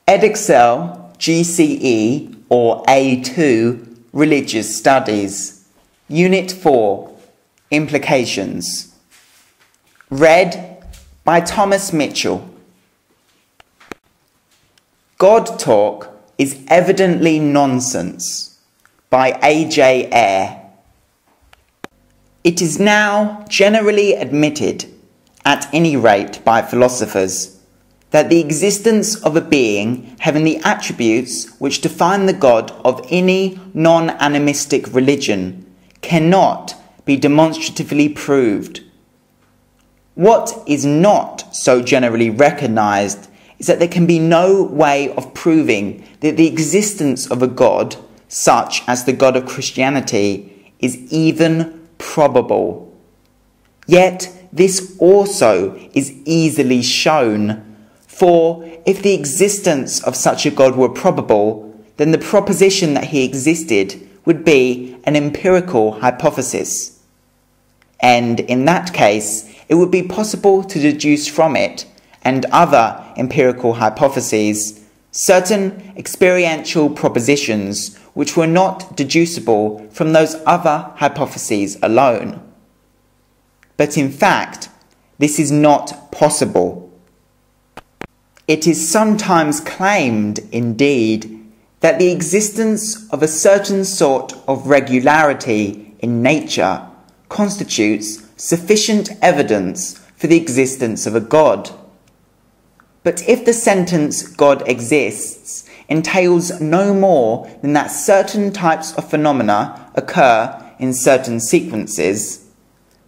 Edexcel, GCE or A2 Religious Studies. Unit 4 Implications. Read by Thomas Mitchell. God talk is evidently nonsense by J Ayer. It is now generally admitted, at any rate by philosophers, that the existence of a being having the attributes which define the God of any non-animistic religion cannot be demonstratively proved. What is not so generally recognized is that there can be no way of proving that the existence of a God, such as the God of Christianity, is even probable. Yet this also is easily shown. For if the existence of such a God were probable, then the proposition that he existed would be an empirical hypothesis. And in that case, it would be possible to deduce from it and other empirical hypotheses certain experiential propositions which were not deducible from those other hypotheses alone. But in fact, this is not possible. It is sometimes claimed, indeed, that the existence of a certain sort of regularity in nature constitutes sufficient evidence for the existence of a God. But if the sentence "God exists" entails no more than that certain types of phenomena occur in certain sequences,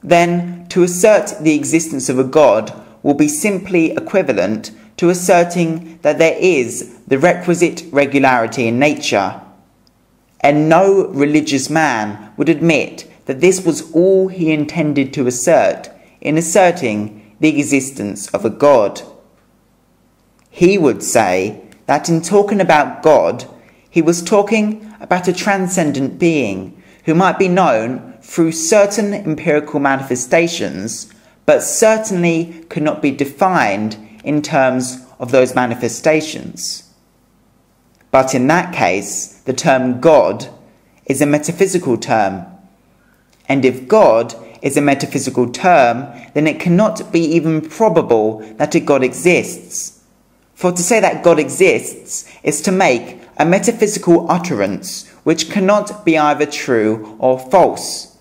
then to assert the existence of a God will be simply equivalent to asserting that there is the requisite regularity in nature, and no religious man would admit that this was all he intended to assert in asserting the existence of a God. He would say that in talking about God, he was talking about a transcendent being who might be known through certain empirical manifestations, but certainly could not be defined in terms of those manifestations. But in that case, the term God is a metaphysical term. And if God is a metaphysical term, then it cannot be even probable that a God exists. For to say that God exists is to make a metaphysical utterance which cannot be either true or false.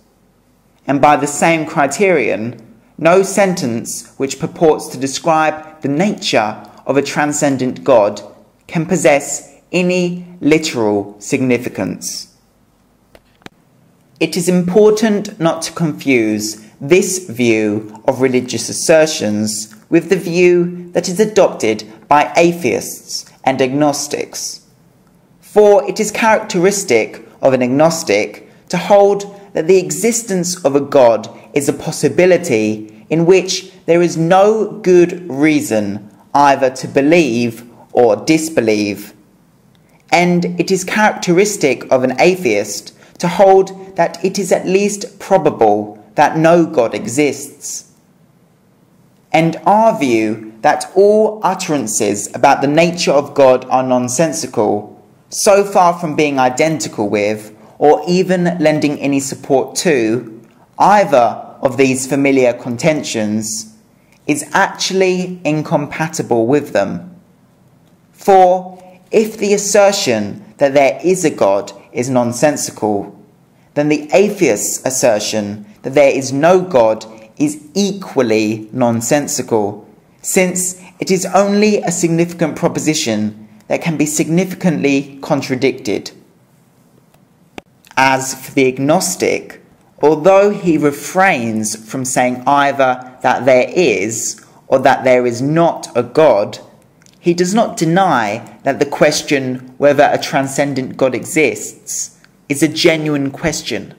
And by the same criterion, no sentence which purports to describe the nature of a transcendent God can possess any literal significance. It is important not to confuse this view of religious assertions with the view that is adopted by atheists and agnostics. For it is characteristic of an agnostic to hold that the existence of a God is a possibility in which there is no good reason either to believe or disbelieve. And it is characteristic of an atheist to hold that it is at least probable that no God exists. And our view that all utterances about the nature of God are nonsensical, so far from being identical with, or even lending any support to, either of these familiar contentions, is actually incompatible with them. For if the assertion that there is a God is nonsensical, then the atheist's assertion that there is no God is equally nonsensical, since it is only a significant proposition that can be significantly contradicted. As for the agnostic, although he refrains from saying either that there is or that there is not a God, he does not deny that the question whether a transcendent God exists is a genuine question.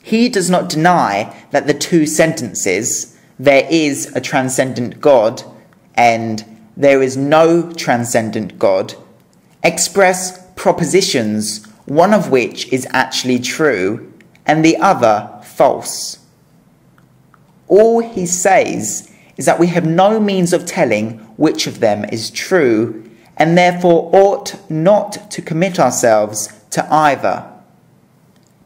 He does not deny that the two sentences, "there is a transcendent God" and "there is no transcendent God," express propositions, one of which is actually true and the other false. All he says is that we have no means of telling which of them is true, and therefore ought not to commit ourselves to either.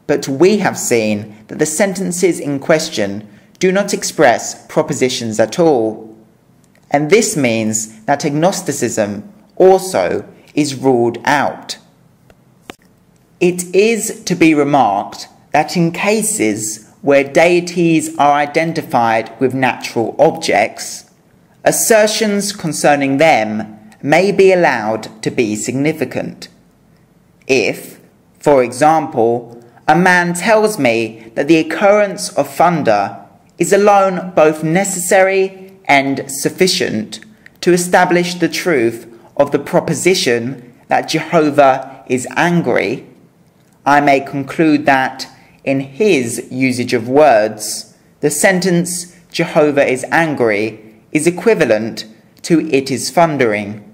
But we have seen that the sentences in question do not express propositions at all, and this means that agnosticism also is ruled out. It is to be remarked that in cases where deities are identified with natural objects, assertions concerning them may be allowed to be significant. If, for example, a man tells me that the occurrence of thunder is alone both necessary and sufficient to establish the truth of the proposition that Jehovah is angry, I may conclude that, in his usage of words, the sentence Jehovah is angry is equivalent to it is thundering.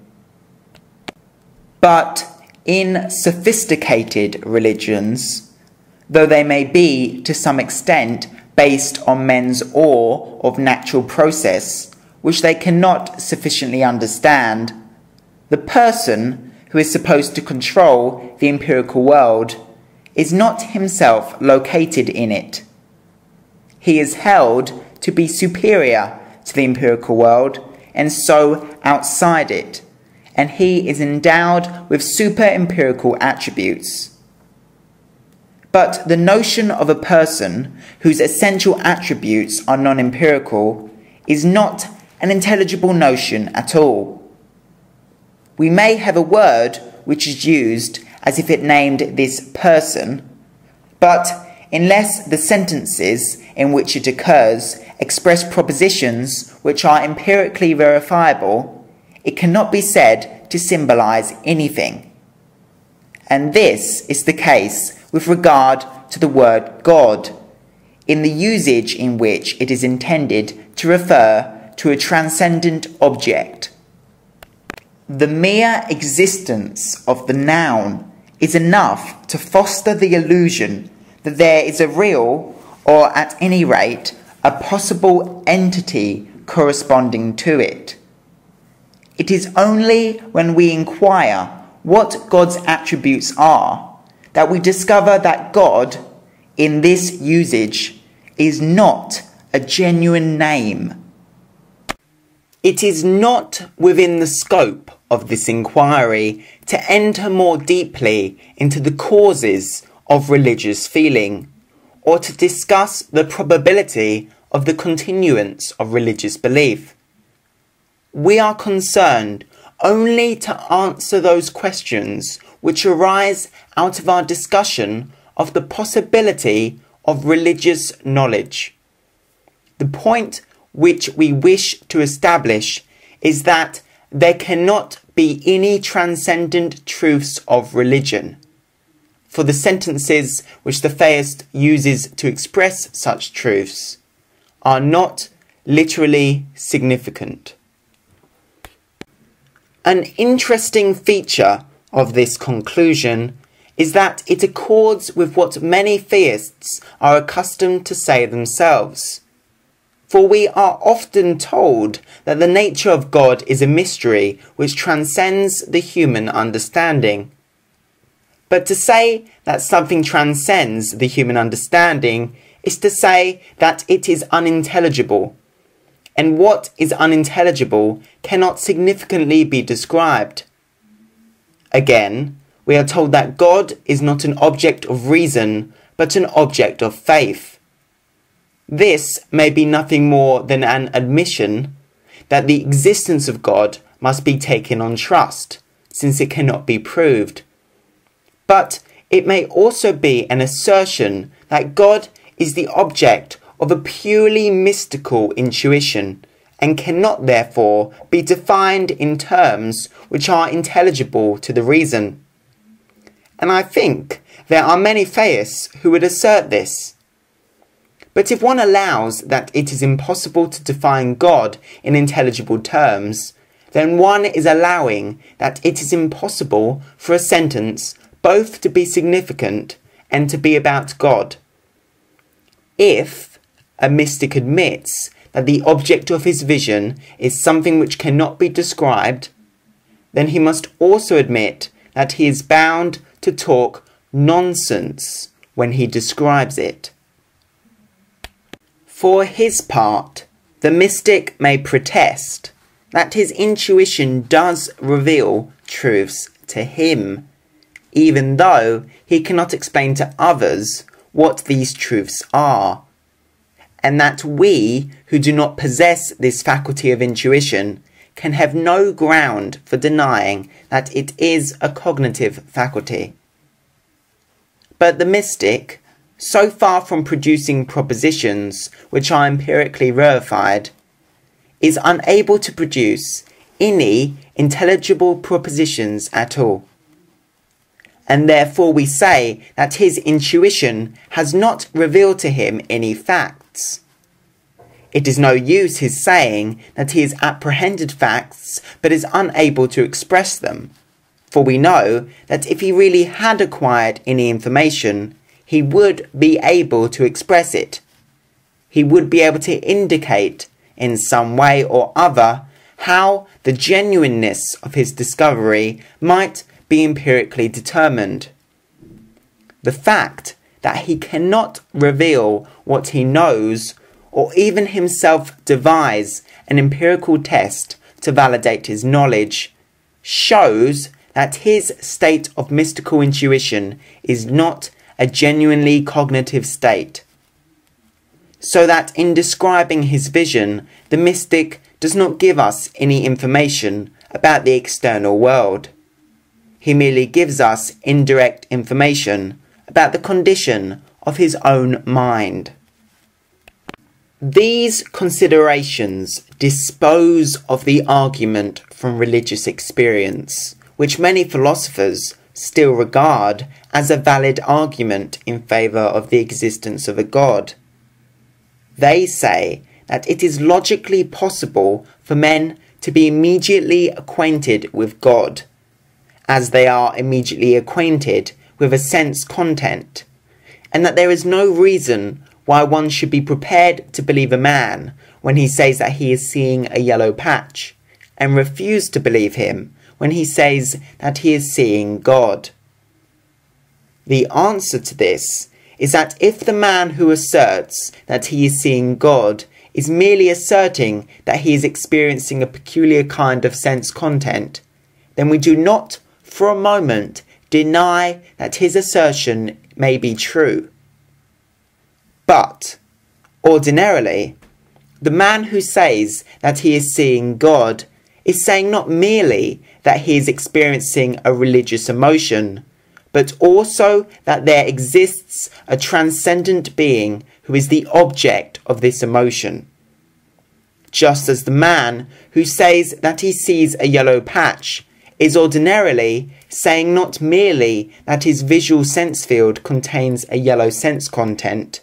But in sophisticated religions, though they may be to some extent based on men's awe of natural process, which they cannot sufficiently understand, the person who is supposed to control the empirical world is not himself located in it. He is held to be superior to the empirical world and so outside it, and he is endowed with super-empirical attributes. But the notion of a person whose essential attributes are non-empirical is not an intelligible notion at all. We may have a word which is used as if it named this person, but unless the sentences in which it occurs express propositions which are empirically verifiable, it cannot be said to symbolize anything. And this is the case with regard to the word God, in the usage in which it is intended to refer to a transcendent object. The mere existence of the noun is enough to foster the illusion that there is a real, or at any rate, a possible entity corresponding to it. It is only when we inquire what God's attributes are that we discover that God, in this usage, is not a genuine name. It is not within the scope of this inquiry to enter more deeply into the causes of religious feeling, or to discuss the probability of the continuance of religious belief. We are concerned only to answer those questions which arise out of our discussion of the possibility of religious knowledge. The point which we wish to establish is that there cannot be any transcendent truths of religion, for the sentences which the theist uses to express such truths are not literally significant. An interesting feature of this conclusion is that it accords with what many theists are accustomed to say themselves. For we are often told that the nature of God is a mystery which transcends the human understanding. But to say that something transcends the human understanding is to say that it is unintelligible, and what is unintelligible cannot significantly be described. Again, we are told that God is not an object of reason, but an object of faith. This may be nothing more than an admission that the existence of God must be taken on trust, since it cannot be proved. But it may also be an assertion that God is the object of a purely mystical intuition, and cannot therefore be defined in terms which are intelligible to the reason. And I think there are many theists who would assert this. But if one allows that it is impossible to define God in intelligible terms, then one is allowing that it is impossible for a sentence both to be significant and to be about God. If a mystic admits that the object of his vision is something which cannot be described, then he must also admit that he is bound to talk nonsense when he describes it. For his part, the mystic may protest that his intuition does reveal truths to him, even though he cannot explain to others what these truths are, and that we who do not possess this faculty of intuition can have no ground for denying that it is a cognitive faculty. But the mystic, so far from producing propositions which are empirically verified, is unable to produce any intelligible propositions at all. And therefore we say that his intuition has not revealed to him any facts. It is no use his saying that he has apprehended facts but is unable to express them, for we know that if he really had acquired any information, he would be able to express it. He would be able to indicate in some way or other how the genuineness of his discovery might be empirically determined. The fact that he cannot reveal what he knows or even himself devise an empirical test to validate his knowledge shows that his state of mystical intuition is not a genuinely cognitive state. So that in describing his vision, the mystic does not give us any information about the external world. He merely gives us indirect information about the condition of his own mind. These considerations dispose of the argument from religious experience, which many philosophers still regard as a valid argument in favour of the existence of a God. They say that it is logically possible for men to be immediately acquainted with God, as they are immediately acquainted with a sense content, and that there is no reason why one should be prepared to believe a man when he says that he is seeing a yellow patch, and refuse to believe him when he says that he is seeing God. The answer to this is that if the man who asserts that he is seeing God is merely asserting that he is experiencing a peculiar kind of sense content, then we do not for a moment deny that his assertion may be true. But, ordinarily, the man who says that he is seeing God is saying not merely that he is experiencing a religious emotion, but also that there exists a transcendent being who is the object of this emotion. Just as the man who says that he sees a yellow patch is ordinarily saying not merely that his visual sense field contains a yellow sense content,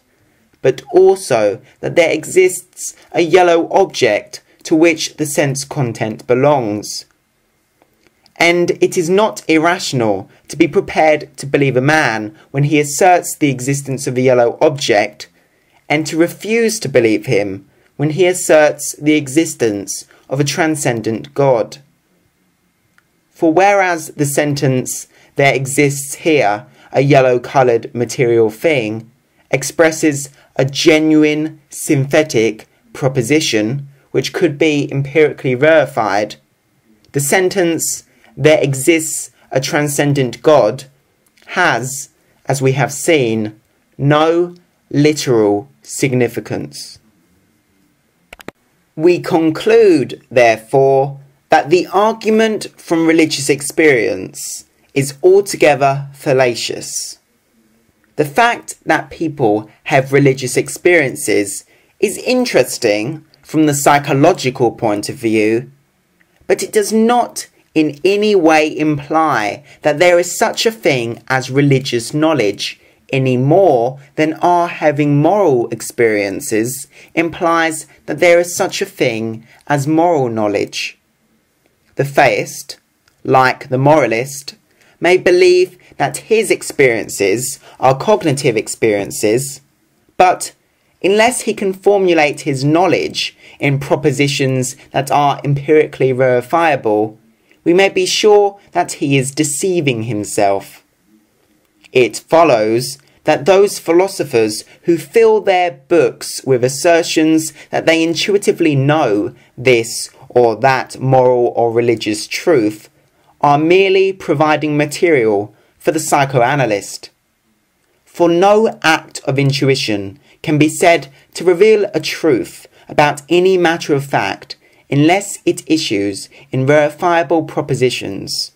but also that there exists a yellow object to which the sense content belongs. And it is not irrational to be prepared to believe a man when he asserts the existence of a yellow object, and to refuse to believe him when he asserts the existence of a transcendent God. For whereas the sentence, "there exists here a yellow-coloured material thing," expresses a genuine synthetic proposition which could be empirically verified, the sentence, "there exists a transcendent God," has, as we have seen, no literal significance. We conclude, therefore, that the argument from religious experience is altogether fallacious. The fact that people have religious experiences is interesting from the psychological point of view, but it does not in any way imply that there is such a thing as religious knowledge, any more than our having moral experiences implies that there is such a thing as moral knowledge. The theist, like the moralist, may believe that his experiences are cognitive experiences, but unless he can formulate his knowledge in propositions that are empirically verifiable, we may be sure that he is deceiving himself. It follows that those philosophers who fill their books with assertions that they intuitively know this or that moral or religious truth are merely providing material for the psychoanalyst. For no act of intuition can be said to reveal a truth about any matter of fact unless it issues in verifiable propositions.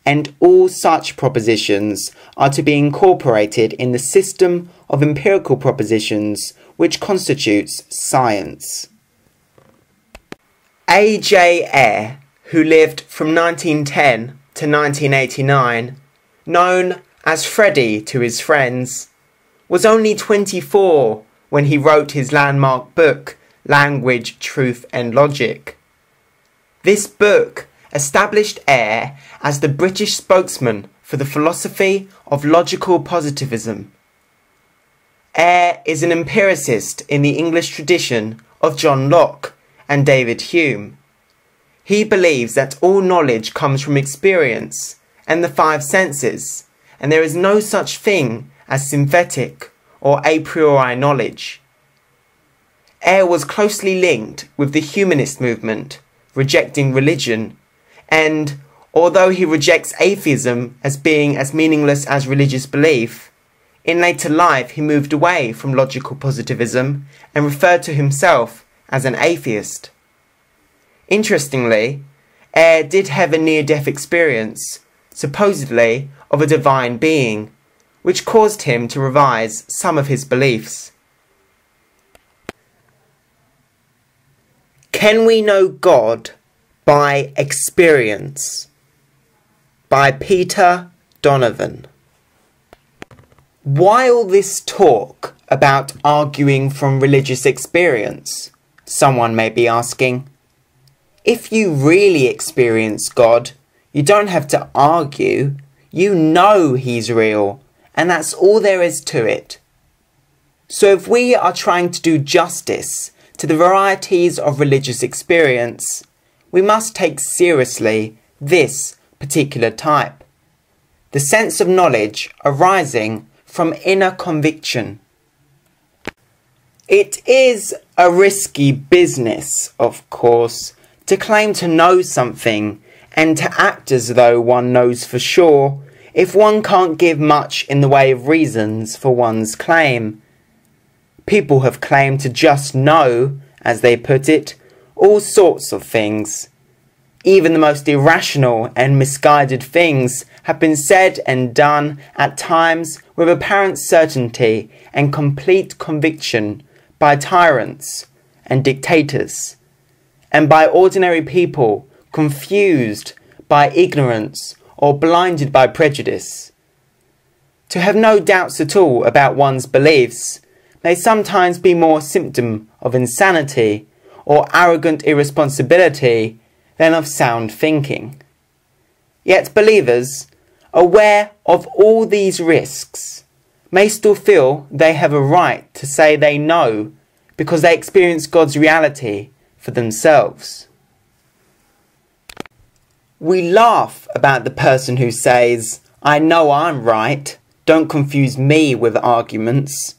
And all such propositions are to be incorporated in the system of empirical propositions which constitutes science. J Ayer, who lived from 1910 to 1989, known as Freddie to his friends, was only 24 when he wrote his landmark book, Language, Truth and Logic. This book established Ayer as the British spokesman for the philosophy of logical positivism. Ayer is an empiricist in the English tradition of John Locke and David Hume. He believes that all knowledge comes from experience and the five senses, and there is no such thing as synthetic or a priori knowledge. Ayer was closely linked with the humanist movement, rejecting religion, and although he rejects atheism as being as meaningless as religious belief, in later life he moved away from logical positivism and referred to himself as an atheist. Interestingly, Ayer did have a near-death experience, supposedly of a divine being, which caused him to revise some of his beliefs. Can we know God by experience? By Peter Donovan. Why all this talk about arguing from religious experience? Someone may be asking. If you really experience God, you don't have to argue. You know He's real, and that's all there is to it. So if we are trying to do justice to the varieties of religious experience, we must take seriously this particular type, the sense of knowledge arising from inner conviction. It is a risky business, of course, to claim to know something and to act as though one knows for sure if one can't give much in the way of reasons for one's claim. People have claimed to just know, as they put it, all sorts of things. Even the most irrational and misguided things have been said and done at times with apparent certainty and complete conviction by tyrants and dictators, and by ordinary people confused by ignorance or blinded by prejudice. To have no doubts at all about one's beliefs may sometimes be more symptom of insanity or arrogant irresponsibility than of sound thinking. Yet believers, aware of all these risks, may still feel they have a right to say they know because they experience God's reality for themselves. We laugh about the person who says, "I know I'm right, don't confuse me with arguments."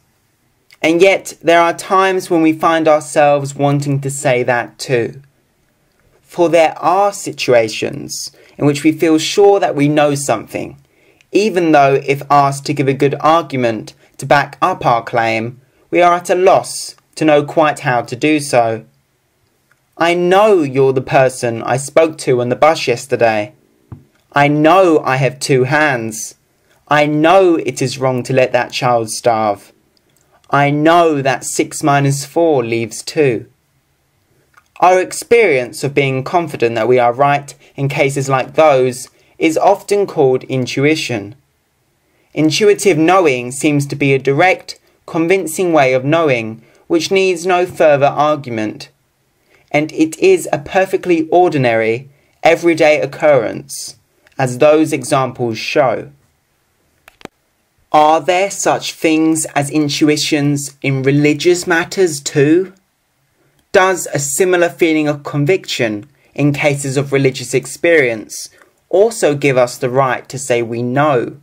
And yet there are times when we find ourselves wanting to say that too. For there are situations in which we feel sure that we know something, even though if asked to give a good argument to back up our claim, we are at a loss to know quite how to do so. I know you're the person I spoke to on the bus yesterday. I know I have 2 hands. I know it is wrong to let that child starve. I know that 6 minus 4 leaves 2. Our experience of being confident that we are right in cases like those is often called intuition. Intuitive knowing seems to be a direct, convincing way of knowing which needs no further argument. And it is a perfectly ordinary, everyday occurrence, as those examples show. Are there such things as intuitions in religious matters too? Does a similar feeling of conviction in cases of religious experience also give us the right to say we know,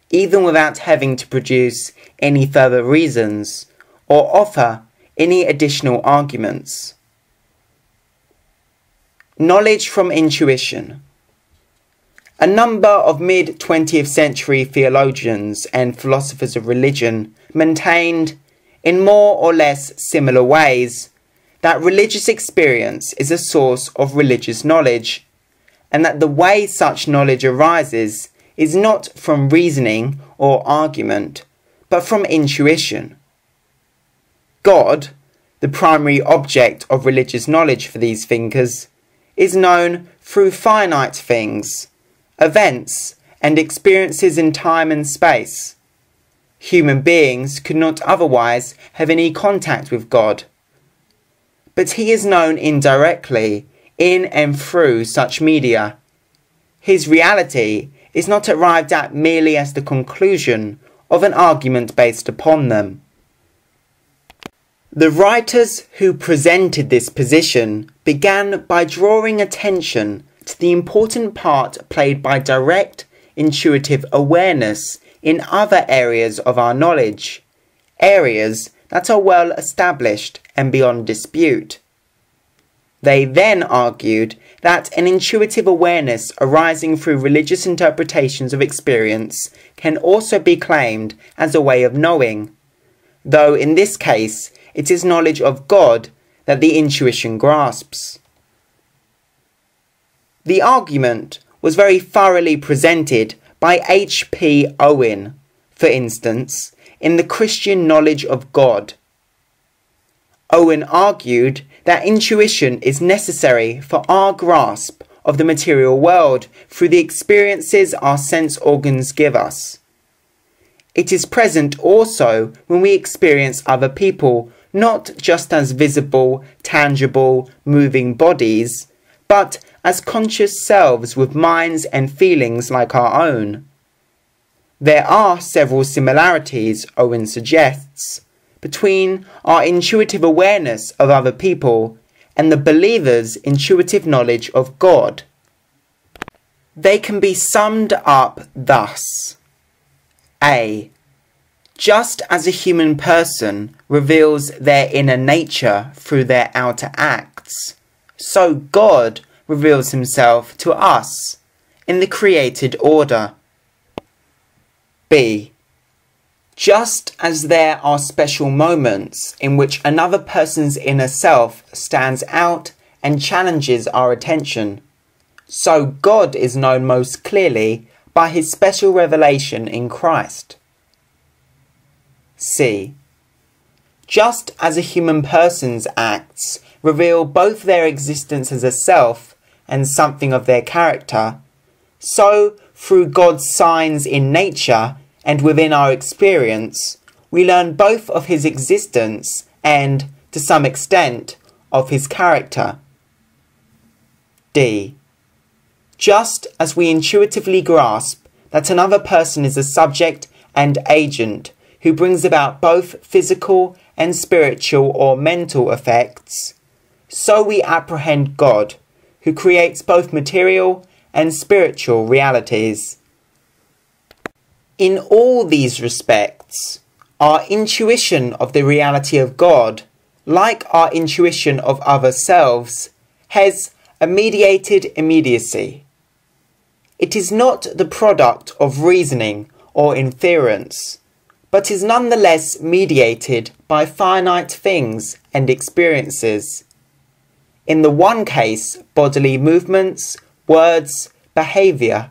even without having to produce any further reasons or offer any additional arguments. Knowledge from intuition. A number of mid-20th century theologians and philosophers of religion maintained, in more or less similar ways, that religious experience is a source of religious knowledge, and that the way such knowledge arises is not from reasoning or argument, but from intuition. God, the primary object of religious knowledge for these thinkers, is known through finite things, events, and experiences in time and space. Human beings could not otherwise have any contact with God. But he is known indirectly, in and through such media. His reality is not arrived at merely as the conclusion of an argument based upon them. The writers who presented this position began by drawing attention to the important part played by direct, intuitive awareness in other areas of our knowledge, areas that are well established and beyond dispute. They then argued that an intuitive awareness arising through religious interpretations of experience can also be claimed as a way of knowing, though in this case it is knowledge of God that the intuition grasps. The argument was very thoroughly presented by H. P. Owen, for instance, in The Christian Knowledge of God. Owen argued that intuition is necessary for our grasp of the material world through the experiences our sense organs give us. It is present also when we experience other people, not just as visible, tangible, moving bodies, but as conscious selves with minds and feelings like our own. There are several similarities, Owen suggests, between our intuitive awareness of other people and the believer's intuitive knowledge of God. They can be summed up thus. A. Just as a human person reveals their inner nature through their outer acts, so God reveals himself to us in the created order. B. Just as there are special moments in which another person's inner self stands out and challenges our attention, so God is known most clearly by his special revelation in Christ. C. Just as a human person's acts reveal both their existence as a self and something of their character, so through God's signs in nature and within our experience, we learn both of his existence and, to some extent, of his character. D. Just as we intuitively grasp that another person is a subject and agent who brings about both physical and spiritual or mental effects, so we apprehend God, who creates both material and spiritual realities. In all these respects, our intuition of the reality of God, like our intuition of other selves, has a mediated immediacy. It is not the product of reasoning or inference, but is nonetheless mediated by finite things and experiences. In the one case, bodily movements, words, behaviour.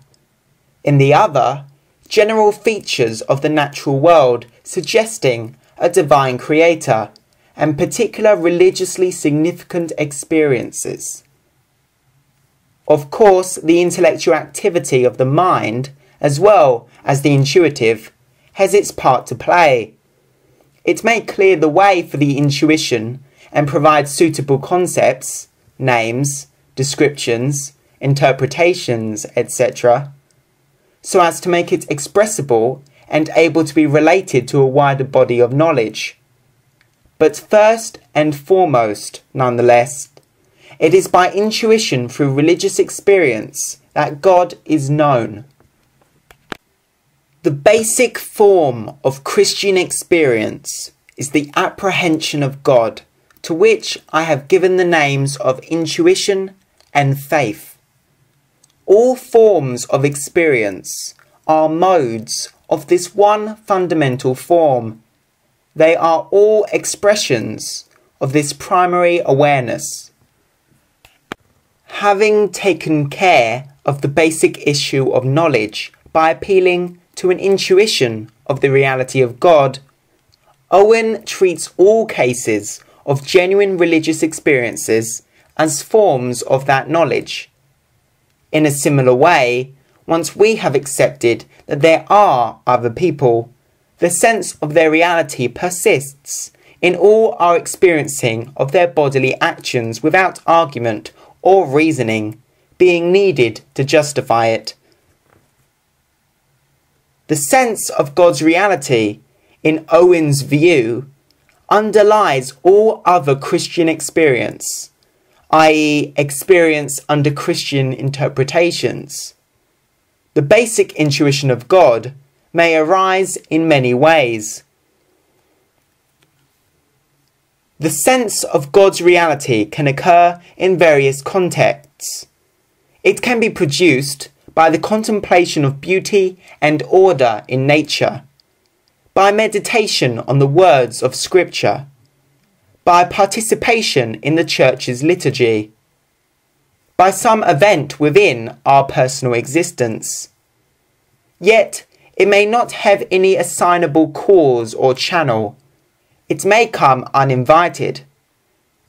In the other, general features of the natural world suggesting a divine creator and particular religiously significant experiences. Of course, the intellectual activity of the mind, as well as the intuitive, has its part to play. It may clear the way for the intuition and provide suitable concepts, names, descriptions, interpretations, etc., so as to make it expressible and able to be related to a wider body of knowledge. But first and foremost, nonetheless, It is by intuition through religious experience that God is known. The basic form of Christian experience is the apprehension of God, to which I have given the names of intuition and faith. All forms of experience are modes of this one fundamental form. They are all expressions of this primary awareness. Having taken care of the basic issue of knowledge by appealing to an intuition of the reality of God, Owen treats all cases of genuine religious experiences as forms of that knowledge. In a similar way, once we have accepted that there are other people, the sense of their reality persists in all our experiencing of their bodily actions without argument or reasoning being needed to justify it. The sense of God's reality, in Owen's view, underlies all other Christian experience, i.e. experience under Christian interpretations. The basic intuition of God may arise in many ways. The sense of God's reality can occur in various contexts. It can be produced by the contemplation of beauty and order in nature, by meditation on the words of Scripture, by participation in the Church's liturgy, by some event within our personal existence. Yet, it may not have any assignable cause or channel. It may come uninvited,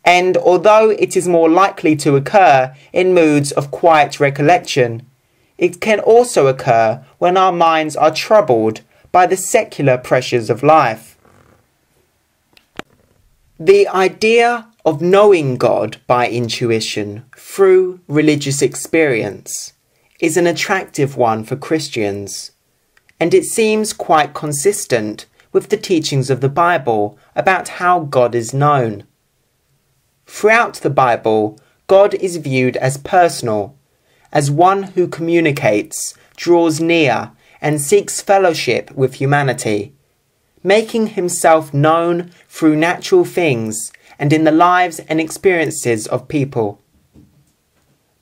and although it is more likely to occur in moods of quiet recollection, it can also occur when our minds are troubled by the secular pressures of life. The idea of knowing God by intuition through religious experience is an attractive one for Christians, and it seems quite consistent with the teachings of the Bible about how God is known. Throughout the Bible, God is viewed as personal, as one who communicates, draws near, and seeks fellowship with humanity, making himself known through natural things and in the lives and experiences of people.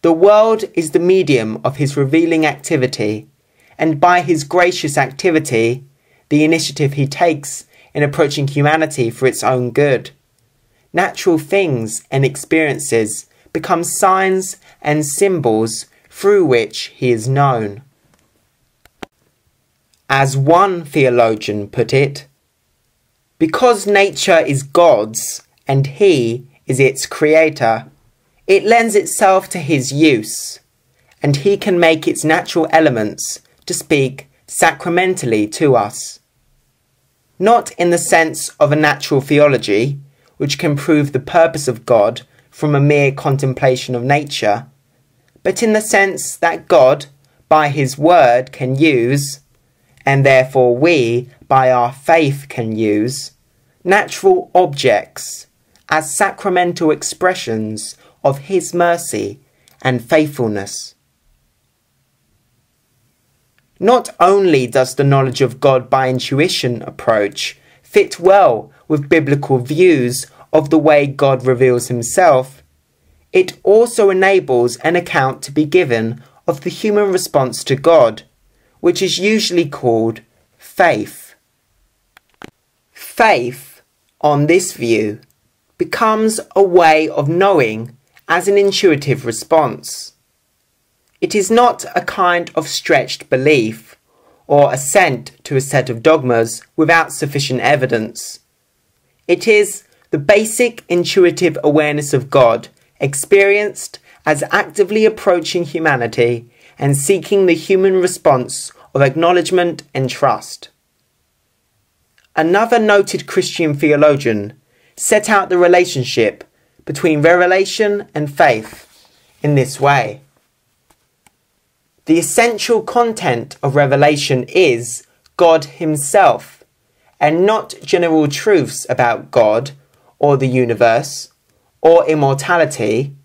The world is the medium of his revealing activity, and by his gracious activity, the initiative he takes in approaching humanity for its own good, natural things and experiences become signs and symbols through which he is known. As one theologian put it, because nature is God's and he is its creator, it lends itself to his use, and he can make its natural elements to speak sacramentally to us. Not in the sense of a natural theology, which can prove the purpose of God from a mere contemplation of nature, but in the sense that God, by his word, can use, and therefore we, by our faith, can use, natural objects as sacramental expressions of his mercy and faithfulness. Not only does the knowledge of God by intuition approach fit well with biblical views of the way God reveals himself, it also enables an account to be given of the human response to God, which is usually called faith. Faith, on this view, becomes a way of knowing as an intuitive response. It is not a kind of stretched belief or assent to a set of dogmas without sufficient evidence. It is the basic intuitive awareness of God experienced as actively approaching humanity and seeking the human response of acknowledgement and trust. Another noted Christian theologian set out the relationship between revelation and faith in this way. The essential content of revelation is God himself, and not general truths about God or the universe or immortality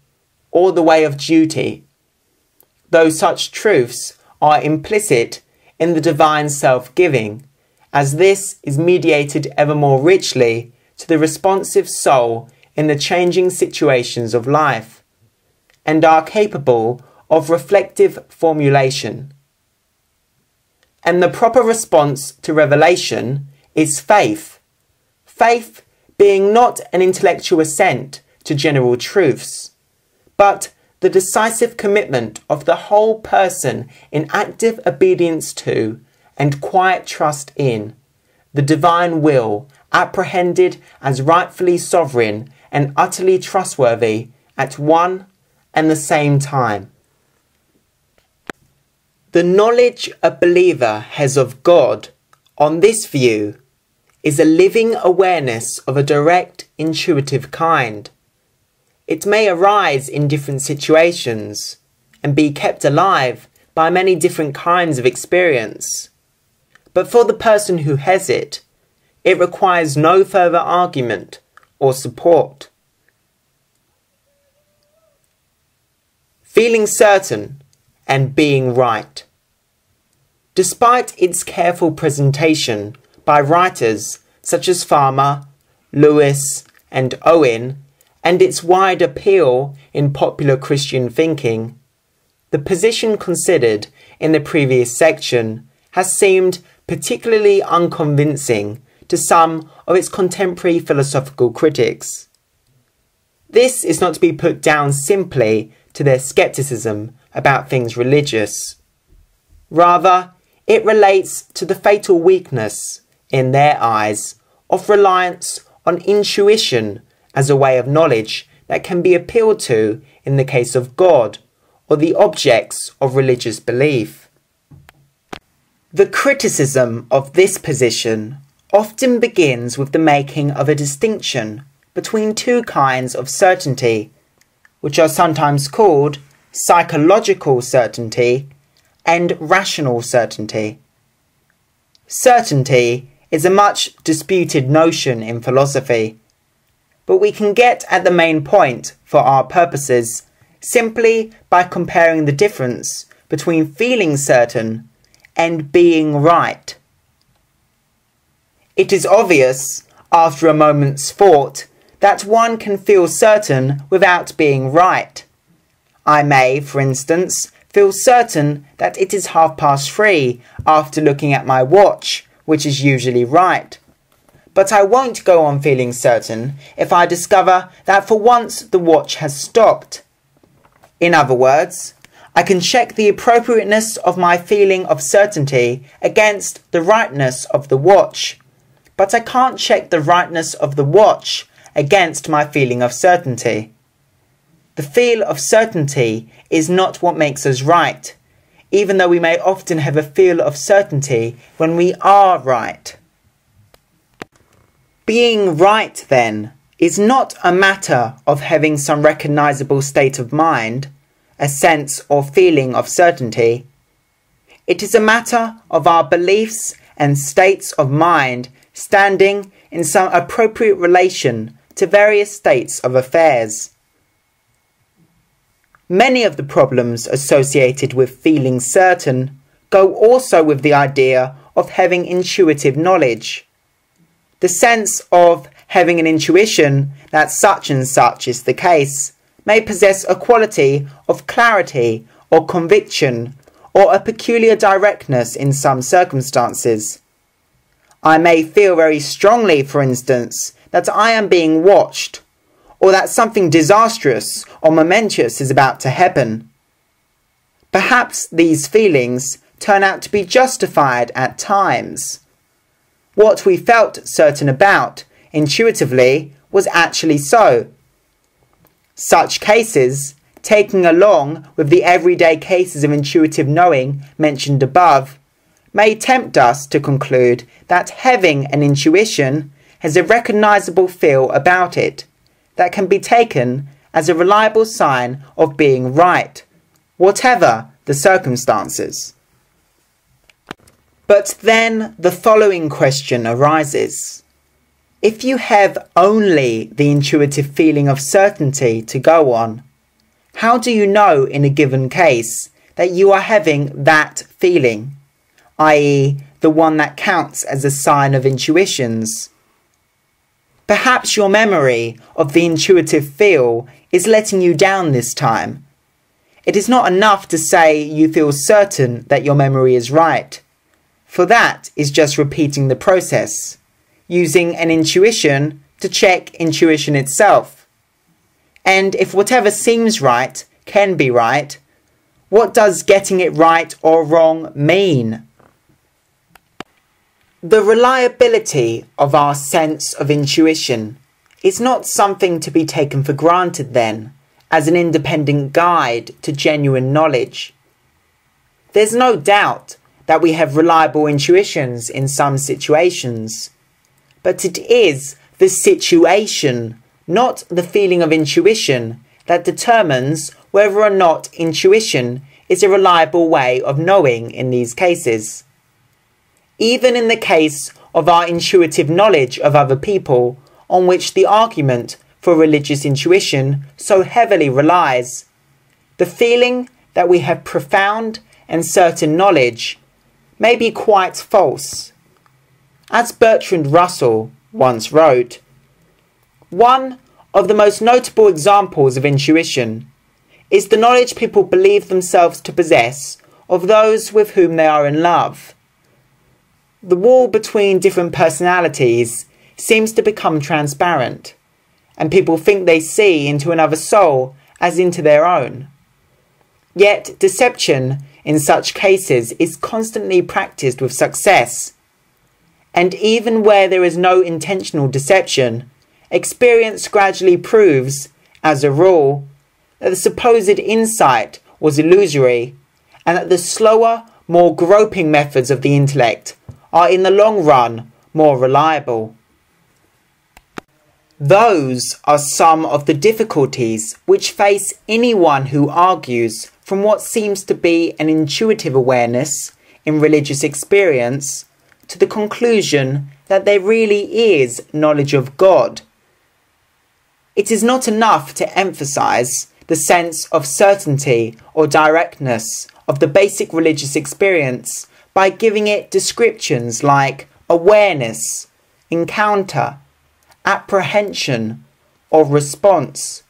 or the way of duty, though such truths are implicit in the divine self-giving, as this is mediated ever more richly to the responsive soul in the changing situations of life, and are capable of reflective formulation. And the proper response to revelation is faith, faith being not an intellectual assent to general truths, but the decisive commitment of the whole person in active obedience to and quiet trust in the divine will, apprehended as rightfully sovereign and utterly trustworthy at one and the same time. The knowledge a believer has of God, on this view, is a living awareness of a direct, intuitive kind. It may arise in different situations and be kept alive by many different kinds of experience. But for the person who has it, it requires no further argument or support. Feeling certain and being right. Despite its careful presentation by writers such as Farmer, Lewis, and Owen, and its wide appeal in popular Christian thinking, the position considered in the previous section has seemed particularly unconvincing to some of its contemporary philosophical critics. This is not to be put down simply to their skepticism about things religious. Rather, it relates to the fatal weakness, in their eyes, of reliance on intuition as a way of knowledge that can be appealed to in the case of God or the objects of religious belief. The criticism of this position often begins with the making of a distinction between two kinds of certainty, which are sometimes called psychological certainty and rational certainty. Certainty is a much disputed notion in philosophy, but we can get at the main point for our purposes simply by comparing the difference between feeling certain and being right. It is obvious, after a moment's thought, that one can feel certain without being right. I may, for instance, feel certain that it is 3:30 after looking at my watch, which is usually right. But I won't go on feeling certain if I discover that for once the watch has stopped. In other words, I can check the appropriateness of my feeling of certainty against the rightness of the watch, but I can't check the rightness of the watch against my feeling of certainty. The feel of certainty is not what makes us right, even though we may often have a feel of certainty when we are right. Being right, then, is not a matter of having some recognizable state of mind, a sense or feeling of certainty. It is a matter of our beliefs and states of mind standing in some appropriate relation to various states of affairs. Many of the problems associated with feeling certain go also with the idea of having intuitive knowledge. The sense of having an intuition that such and such is the case may possess a quality of clarity or conviction or a peculiar directness in some circumstances. I may feel very strongly, for instance, that I am being watched, or that something disastrous or momentous is about to happen. Perhaps these feelings turn out to be justified at times. What we felt certain about, intuitively, was actually so. Such cases, taken along with the everyday cases of intuitive knowing mentioned above, may tempt us to conclude that having an intuition has a recognizable feel about it that can be taken as a reliable sign of being right, whatever the circumstances. But then the following question arises. If you have only the intuitive feeling of certainty to go on, How do you know in a given case that you are having that feeling, i.e. the one that counts as a sign of intuitions? Perhaps your memory of the intuitive feel is letting you down this time. It is not enough to say you feel certain that your memory is right, for that is just repeating the process, using an intuition to check intuition itself. And if whatever seems right can be right, what does getting it right or wrong mean? The reliability of our sense of intuition is not something to be taken for granted then, as an independent guide to genuine knowledge. There's no doubt that we have reliable intuitions in some situations, but it is the situation, not the feeling of intuition, that determines whether or not intuition is a reliable way of knowing in these cases. Even in the case of our intuitive knowledge of other people, on which the argument for religious intuition so heavily relies, the feeling that we have profound and certain knowledge may be quite false. As Bertrand Russell once wrote, one of the most notable examples of intuition is the knowledge people believe themselves to possess of those with whom they are in love. The wall between different personalities seems to become transparent, and people think they see into another soul as into their own. Yet deception in such cases is constantly practiced with success, and even where there is no intentional deception, experience gradually proves, as a rule, that the supposed insight was illusory, and that the slower, more groping methods of the intellect are in the long run more reliable. Those are some of the difficulties which face anyone who argues from what seems to be an intuitive awareness in religious experience to the conclusion that there really is knowledge of God. It is not enough to emphasize the sense of certainty or directness of the basic religious experience by giving it descriptions like awareness, encounter, apprehension, or response.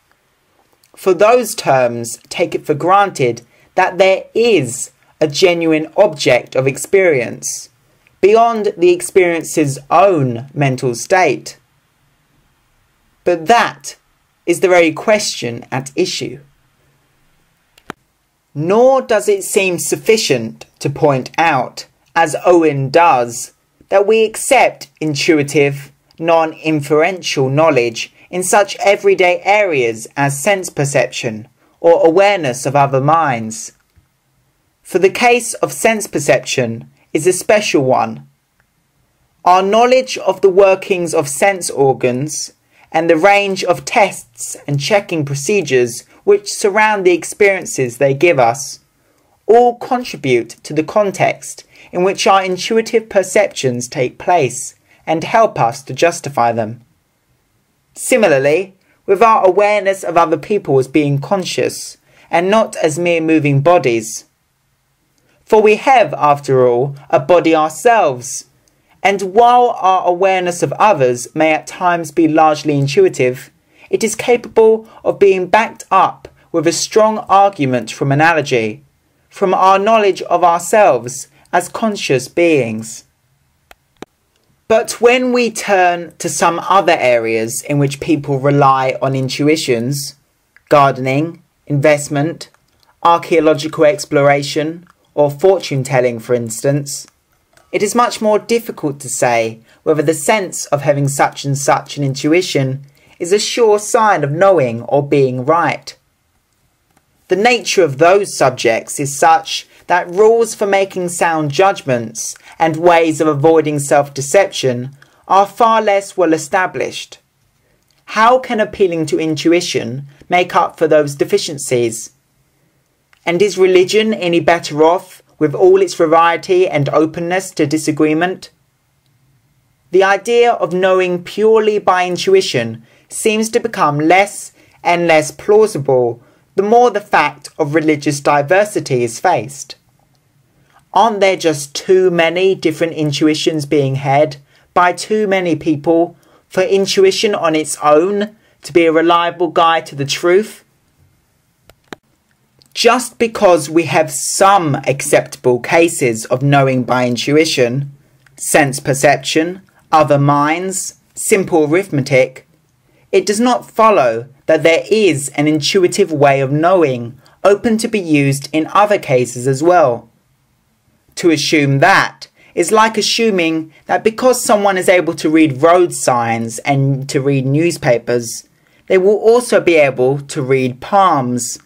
For those terms take it for granted that there is a genuine object of experience, beyond the experience's own mental state. But that is the very question at issue. Nor does it seem sufficient to point out, as Owen does, that we accept intuitive, non-inferential knowledge in such everyday areas as sense perception or awareness of other minds. For the case of sense perception is a special one. Our knowledge of the workings of sense organs and the range of tests and checking procedures which surround the experiences they give us all contribute to the context in which our intuitive perceptions take place and help us to justify them. Similarly, with our awareness of other people as being conscious and not as mere moving bodies. For we have, after all, a body ourselves, and while our awareness of others may at times be largely intuitive, it is capable of being backed up with a strong argument from analogy, from our knowledge of ourselves as conscious beings. But when we turn to some other areas in which people rely on intuitions, gardening, investment, archaeological exploration, or fortune-telling, for instance, it is much more difficult to say whether the sense of having such and such an intuition is a sure sign of knowing or being right. The nature of those subjects is such that rules for making sound judgments and ways of avoiding self-deception are far less well established. How can appealing to intuition make up for those deficiencies? And is religion any better off with all its variety and openness to disagreement? The idea of knowing purely by intuition seems to become less and less plausible the more the fact of religious diversity is faced. Aren't there just too many different intuitions being had by too many people for intuition on its own to be a reliable guide to the truth? Just because we have some acceptable cases of knowing by intuition, sense perception, other minds, simple arithmetic, it does not follow that there is an intuitive way of knowing open to be used in other cases as well. To assume that is like assuming that because someone is able to read road signs and to read newspapers, they will also be able to read palms.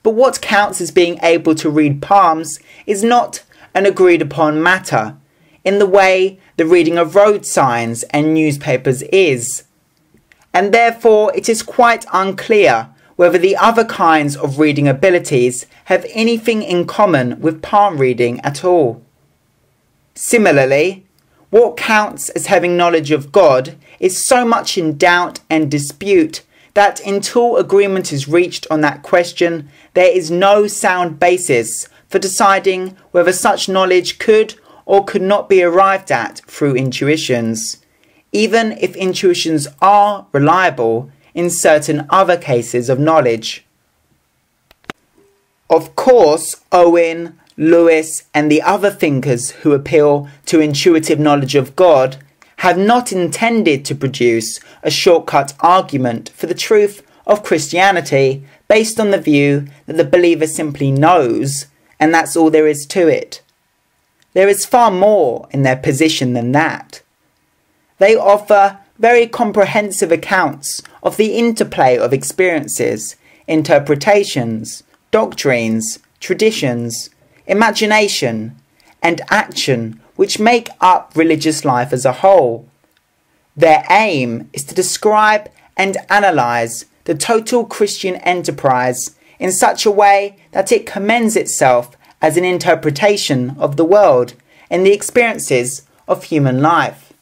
But what counts as being able to read palms is not an agreed upon matter, in the way the reading of road signs and newspapers is. And therefore it is quite unclear whether the other kinds of reading abilities have anything in common with palm reading at all. Similarly, what counts as having knowledge of God is so much in doubt and dispute that until agreement is reached on that question, there is no sound basis for deciding whether such knowledge could or could not be arrived at through intuitions, even if intuitions are reliable in certain other cases of knowledge. Of course, Owen, Lewis, and the other thinkers who appeal to intuitive knowledge of God have not intended to produce a shortcut argument for the truth of Christianity based on the view that the believer simply knows, and that's all there is to it. There is far more in their position than that. They offer very comprehensive accounts of the interplay of experiences, interpretations, doctrines, traditions, imagination, and action which make up religious life as a whole. Their aim is to describe and analyse the total Christian enterprise in such a way that it commends itself as an interpretation of the world and the experiences of human life.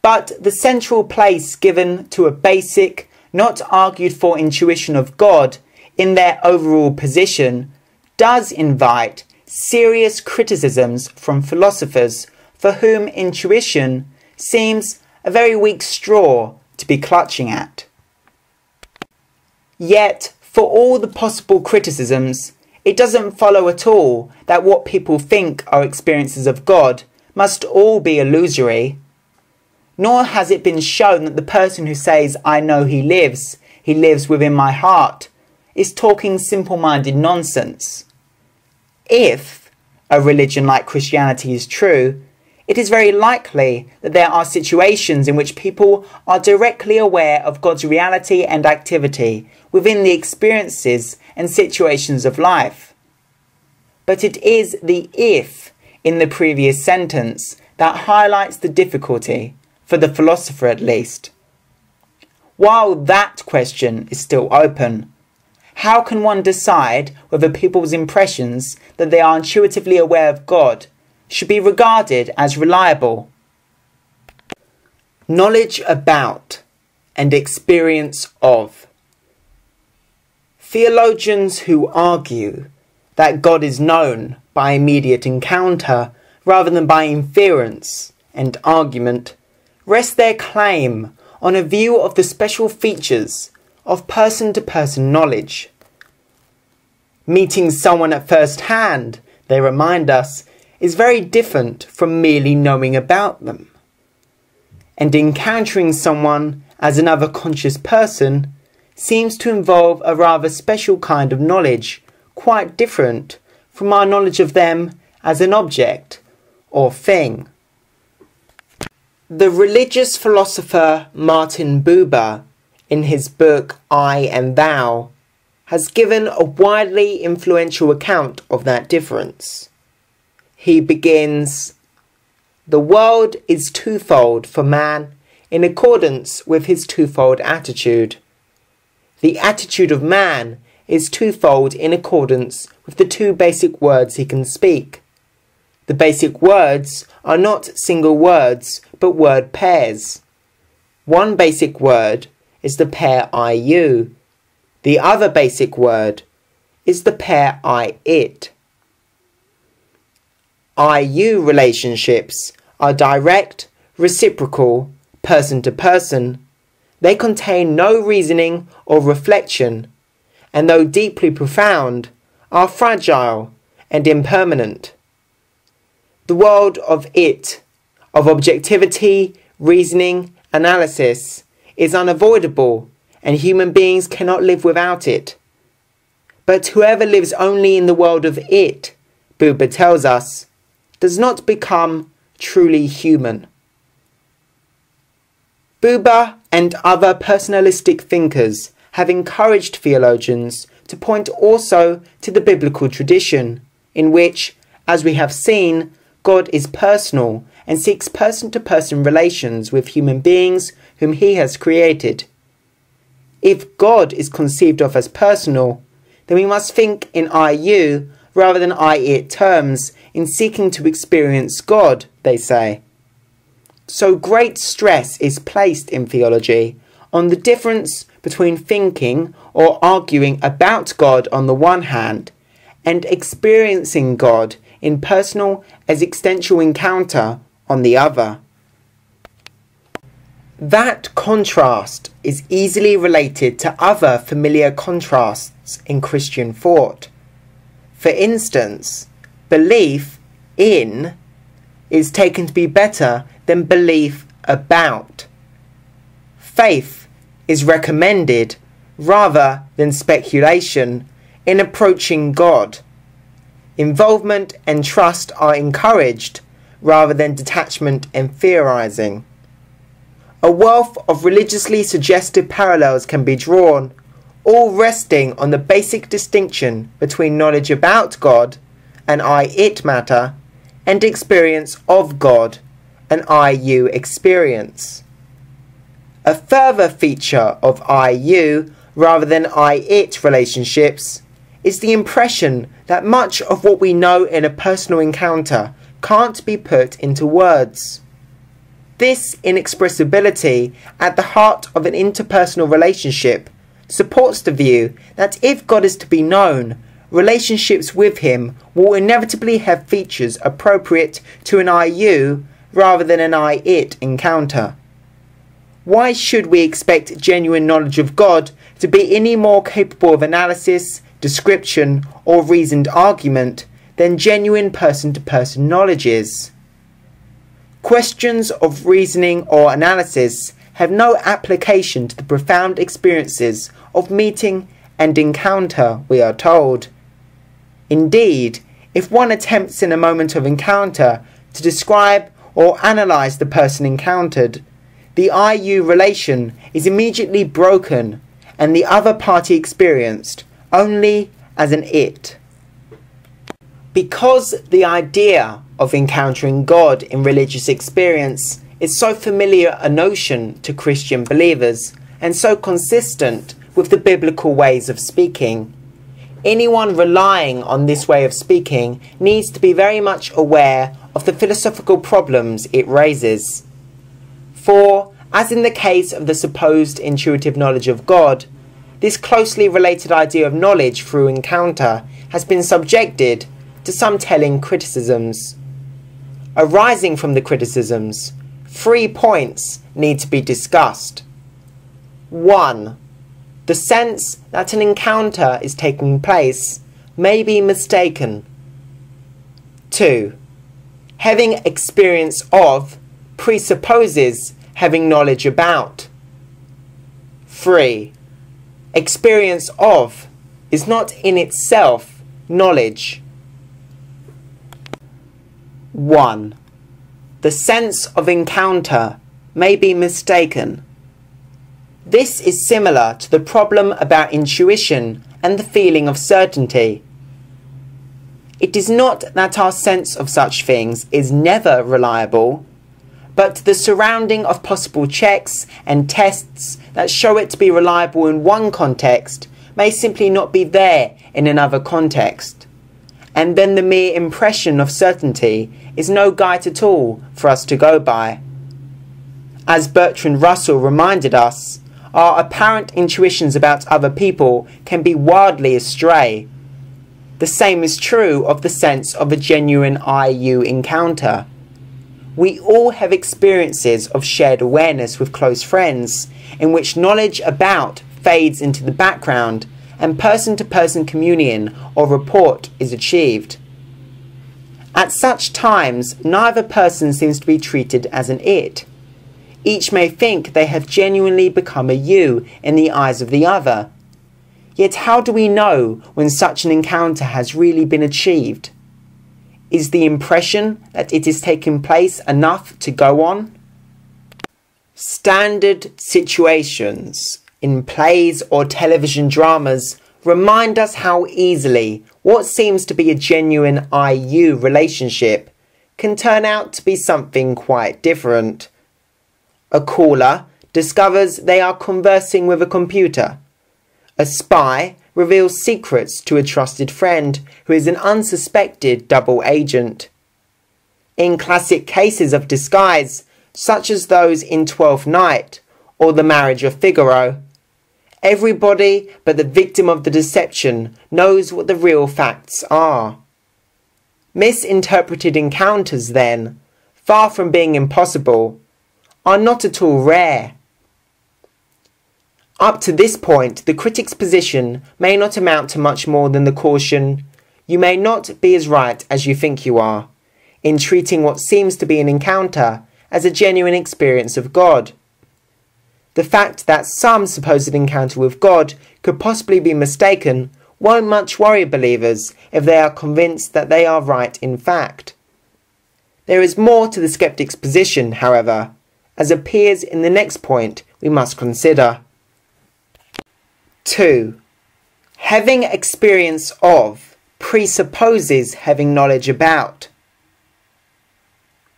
But the central place given to a basic, not argued for intuition of God in their overall position does invite serious criticisms from philosophers for whom intuition seems a very weak straw to be clutching at. Yet, for all the possible criticisms, it doesn't follow at all that what people think are experiences of God must all be illusory. Nor has it been shown that the person who says, "I know he lives within my heart," is talking simple-minded nonsense. If a religion like Christianity is true, it is very likely that there are situations in which people are directly aware of God's reality and activity within the experiences and situations of life. But it is the "if" in the previous sentence that highlights the difficulty, for the philosopher at least. While that question is still open, how can one decide whether people's impressions that they are intuitively aware of God should be regarded as reliable? Knowledge about and experience of. Theologians who argue that God is known by immediate encounter rather than by inference and argument rest their claim on a view of the special features of person-to-person knowledge. Meeting someone at first hand, they remind us, is very different from merely knowing about them. And encountering someone as another conscious person seems to involve a rather special kind of knowledge, quite different from our knowledge of them as an object or thing. The religious philosopher Martin Buber, in his book I and Thou, has given a widely influential account of that difference. He begins, "The world is twofold for man in accordance with his twofold attitude. The attitude of man is twofold in accordance with the two basic words he can speak. The basic words are not single words, but word pairs. One basic word is the pair I-you. The other basic word is the pair I-it. I-you relationships are direct, reciprocal, person to person. They contain no reasoning or reflection, and though deeply profound, are fragile and impermanent. The world of it, of objectivity, reasoning, analysis, is unavoidable, and human beings cannot live without it. But whoever lives only in the world of it, Buber tells us, does not become truly human. Buber and other personalistic thinkers have encouraged theologians to point also to the biblical tradition, in which, as we have seen, God is personal and seeks person-to-person relations with human beings whom he has created. If God is conceived of as personal, then we must think in I-you rather than I-it terms in seeking to experience God, they say. So great stress is placed in theology on the difference between thinking or arguing about God on the one hand and experiencing God in personal existential encounter on the other. That contrast is easily related to other familiar contrasts in Christian thought. For instance, belief in is taken to be better than belief about. Faith is recommended rather than speculation in approaching God. Involvement and trust are encouraged rather than detachment and theorizing. A wealth of religiously suggestive parallels can be drawn, all resting on the basic distinction between knowledge about God, an I-it matter, and experience of God, an I-you experience. A further feature of I-you rather than I-it relationships is the impression that much of what we know in a personal encounter can't be put into words. This inexpressibility at the heart of an interpersonal relationship supports the view that if God is to be known, relationships with him will inevitably have features appropriate to an I-you rather than an I-it encounter. Why should we expect genuine knowledge of God to be any more capable of analysis, description, or reasoned argument than genuine person-to-person knowledge is? Questions of reasoning or analysis have no application to the profound experiences of meeting and encounter, we are told. Indeed, if one attempts in a moment of encounter to describe or analyse the person encountered, the I-you relation is immediately broken and the other party experienced only as an it. Because the idea of encountering God in religious experience is so familiar a notion to Christian believers and so consistent with the biblical ways of speaking, anyone relying on this way of speaking needs to be very much aware of the philosophical problems it raises. For, as in the case of the supposed intuitive knowledge of God, this closely related idea of knowledge through encounter has been subjected to some telling criticisms. Arising from the criticisms, 3 points need to be discussed. 1. The sense that an encounter is taking place may be mistaken. 2. Having experience of presupposes having knowledge about. 3. Experience of is not in itself knowledge. 1. The sense of encounter may be mistaken. This is similar to the problem about intuition and the feeling of certainty. It is not that our sense of such things is never reliable, but the surrounding of possible checks and tests that show it to be reliable in one context may simply not be there in another context. And then the mere impression of certainty is no guide at all for us to go by. As Bertrand Russell reminded us, our apparent intuitions about other people can be wildly astray. The same is true of the sense of a genuine I-you encounter. We all have experiences of shared awareness with close friends, in which knowledge about fades into the background and person-to-person communion or rapport is achieved. At such times, neither person seems to be treated as an it. Each may think they have genuinely become a you in the eyes of the other. Yet how do we know when such an encounter has really been achieved? Is the impression that it is taking place enough to go on? Standard situations in plays or television dramas remind us how easily what seems to be a genuine I-you relationship can turn out to be something quite different. A caller discovers they are conversing with a computer. A spy reveals secrets to a trusted friend who is an unsuspected double agent. In classic cases of disguise, such as those in Twelfth Night or The Marriage of Figaro, everybody but the victim of the deception knows what the real facts are. Misinterpreted encounters, then, far from being impossible, are not at all rare. Up to this point, the critic's position may not amount to much more than the caution, "You may not be as right as you think you are," in treating what seems to be an encounter as a genuine experience of God. The fact that some supposed encounter with God could possibly be mistaken won't much worry believers if they are convinced that they are right in fact. There is more to the skeptic's position, however, as appears in the next point we must consider. 2. Having experience of presupposes having knowledge about.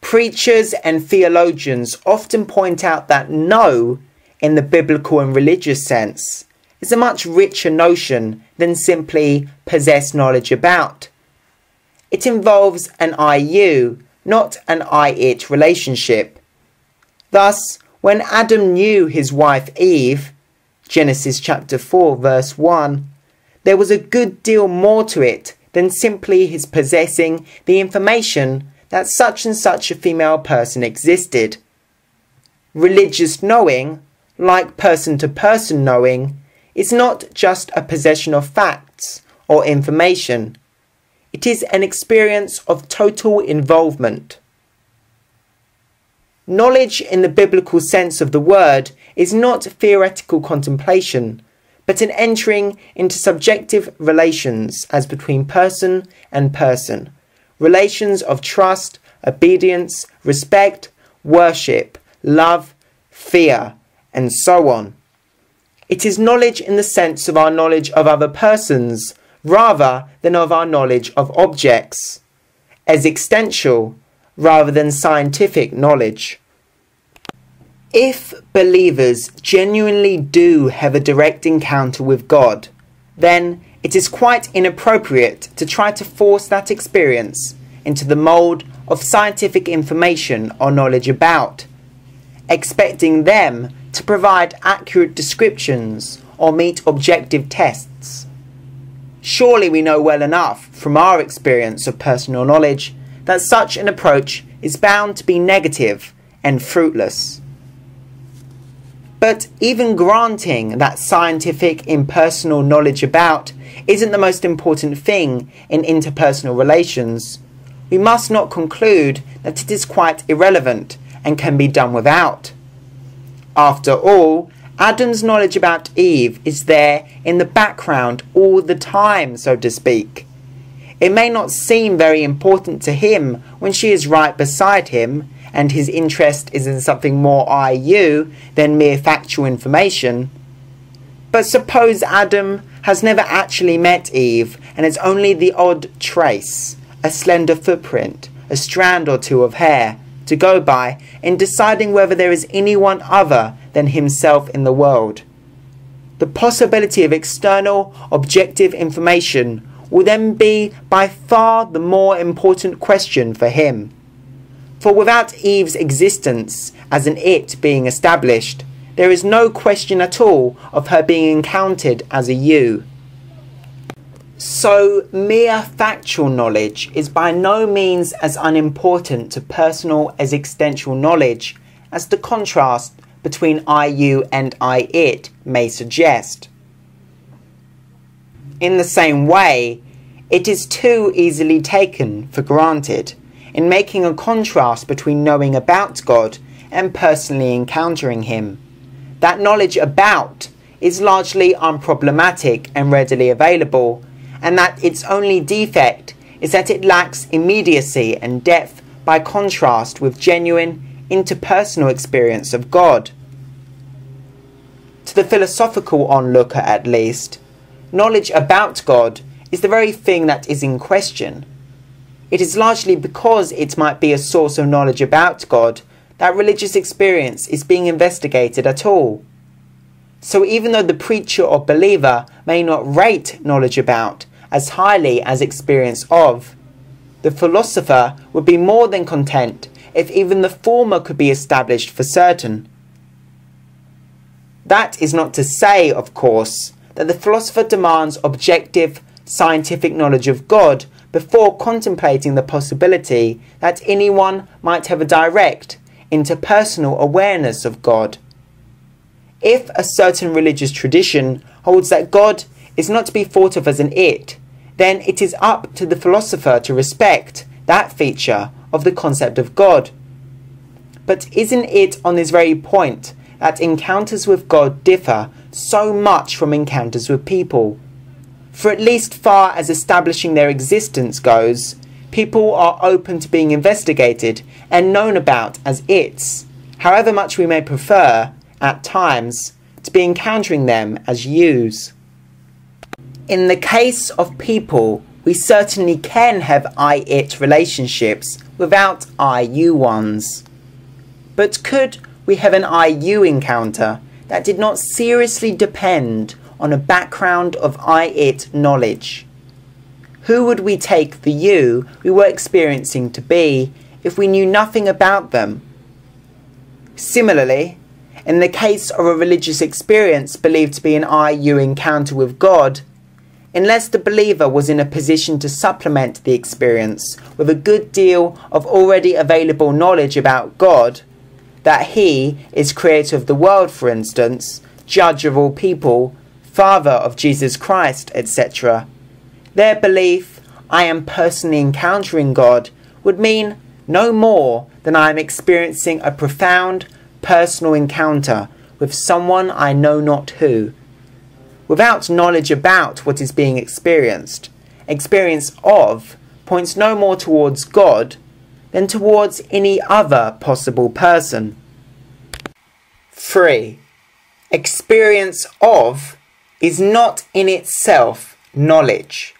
Preachers and theologians often point out that know, in the biblical and religious sense, is a much richer notion than simply possess knowledge about. It involves an I-you, not an I-it relationship. Thus, when Adam knew his wife Eve, Genesis chapter 4 verse 1, there was a good deal more to it than simply his possessing the information that such and such a female person existed. Religious knowing, like person-to-person knowing, is not just a possession of facts or information. It is an experience of total involvement. Knowledge in the biblical sense of the word is not theoretical contemplation, but an entering into subjective relations as between person and person, relations of trust, obedience, respect, worship, love, fear, and so on. It is knowledge in the sense of our knowledge of other persons, rather than of our knowledge of objects, as existential rather than scientific knowledge. If believers genuinely do have a direct encounter with God, then it is quite inappropriate to try to force that experience into the mould of scientific information or knowledge about, expecting them to provide accurate descriptions or meet objective tests. Surely we know well enough from our experience of personal knowledge that such an approach is bound to be negative and fruitless. But even granting that scientific impersonal knowledge about isn't the most important thing in interpersonal relations, we must not conclude that it is quite irrelevant and can be done without. After all, Adam's knowledge about Eve is there in the background all the time, so to speak. It may not seem very important to him when she is right beside him and his interest is in something more I-you than mere factual information. But suppose Adam has never actually met Eve and has only the odd trace, a slender footprint, a strand or two of hair, to go by in deciding whether there is anyone other than himself in the world. The possibility of external, objective information will then be by far the more important question for him. For without Eve's existence as an it being established, there is no question at all of her being encountered as a you. So mere factual knowledge is by no means as unimportant to personal as existential knowledge as the contrast between I, you and I, it may suggest. In the same way, it is too easily taken for granted in making a contrast between knowing about God and personally encountering Him, that knowledge about is largely unproblematic and readily available, and that its only defect is that it lacks immediacy and depth by contrast with genuine interpersonal experience of God. To the philosophical onlooker at least, knowledge about God is the very thing that is in question. It is largely because it might be a source of knowledge about God that religious experience is being investigated at all. So even though the preacher or believer may not rate knowledge about as highly as experience of, the philosopher would be more than content if even the former could be established for certain. That is not to say, of course, that the philosopher demands objective, scientific knowledge of God before contemplating the possibility that anyone might have a direct, interpersonal awareness of God. If a certain religious tradition holds that God is not to be thought of as an it, then it is up to the philosopher to respect that feature of the concept of God. But isn't it on this very point that encounters with God differ so much from encounters with people? For at least far as establishing their existence goes, people are open to being investigated and known about as its, however much we may prefer, at times, to be encountering them as yous. In the case of people, we certainly can have I-it relationships without I-you ones. But could we have an I-you encounter that did not seriously depend on a background of I-it knowledge? Who would we take the you we were experiencing to be if we knew nothing about them? Similarly, in the case of a religious experience believed to be an I-you encounter with God, unless the believer was in a position to supplement the experience with a good deal of already available knowledge about God, that He is creator of the world, for instance, judge of all people, Father of Jesus Christ, etc., their belief, I am personally encountering God, would mean no more than I am experiencing a profound personal encounter with someone I know not who. Without knowledge about what is being experienced, experience of points no more towards God than towards any other possible person. 3. Experience of is not in itself knowledge.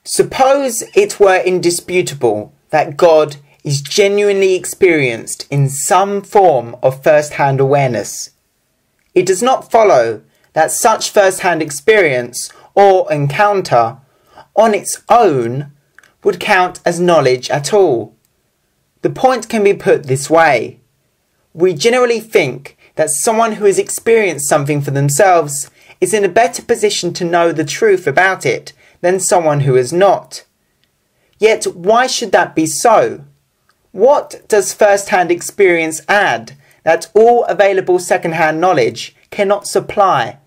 Suppose it were indisputable that God is genuinely experienced in some form of first-hand awareness. It does not follow that such first-hand experience or encounter on its own would count as knowledge at all. The point can be put this way. We generally think that someone who has experienced something for themselves is in a better position to know the truth about it than someone who has not. Yet why should that be so? What does first-hand experience add that all available second-hand knowledge cannot supply?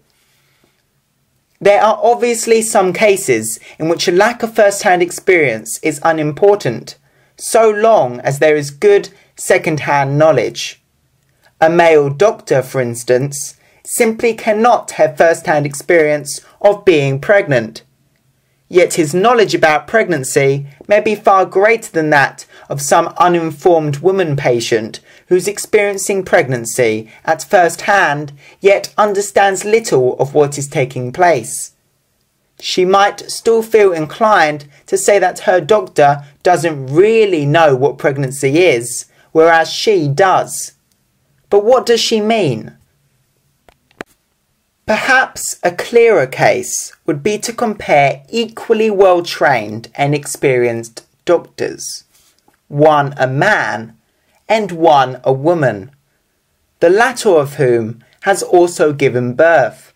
There are obviously some cases in which a lack of first-hand experience is unimportant, so long as there is good second-hand knowledge. A male doctor, for instance, simply cannot have first-hand experience of being pregnant. Yet his knowledge about pregnancy may be far greater than that of some uninformed woman patient who's experiencing pregnancy at first hand, yet understands little of what is taking place. She might still feel inclined to say that her doctor doesn't really know what pregnancy is, whereas she does. But what does she mean? Perhaps a clearer case would be to compare equally well-trained and experienced doctors, one a man and one a woman. the latter of whom has also given birth.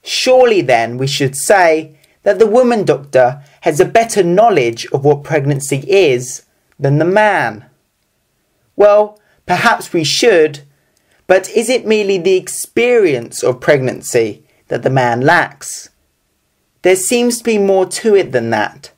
Surely then we should say that the woman doctor has a better knowledge of what pregnancy is than the man. Well, perhaps we should, but is it merely the experience of pregnancy that the man lacks? There seems to be more to it than that.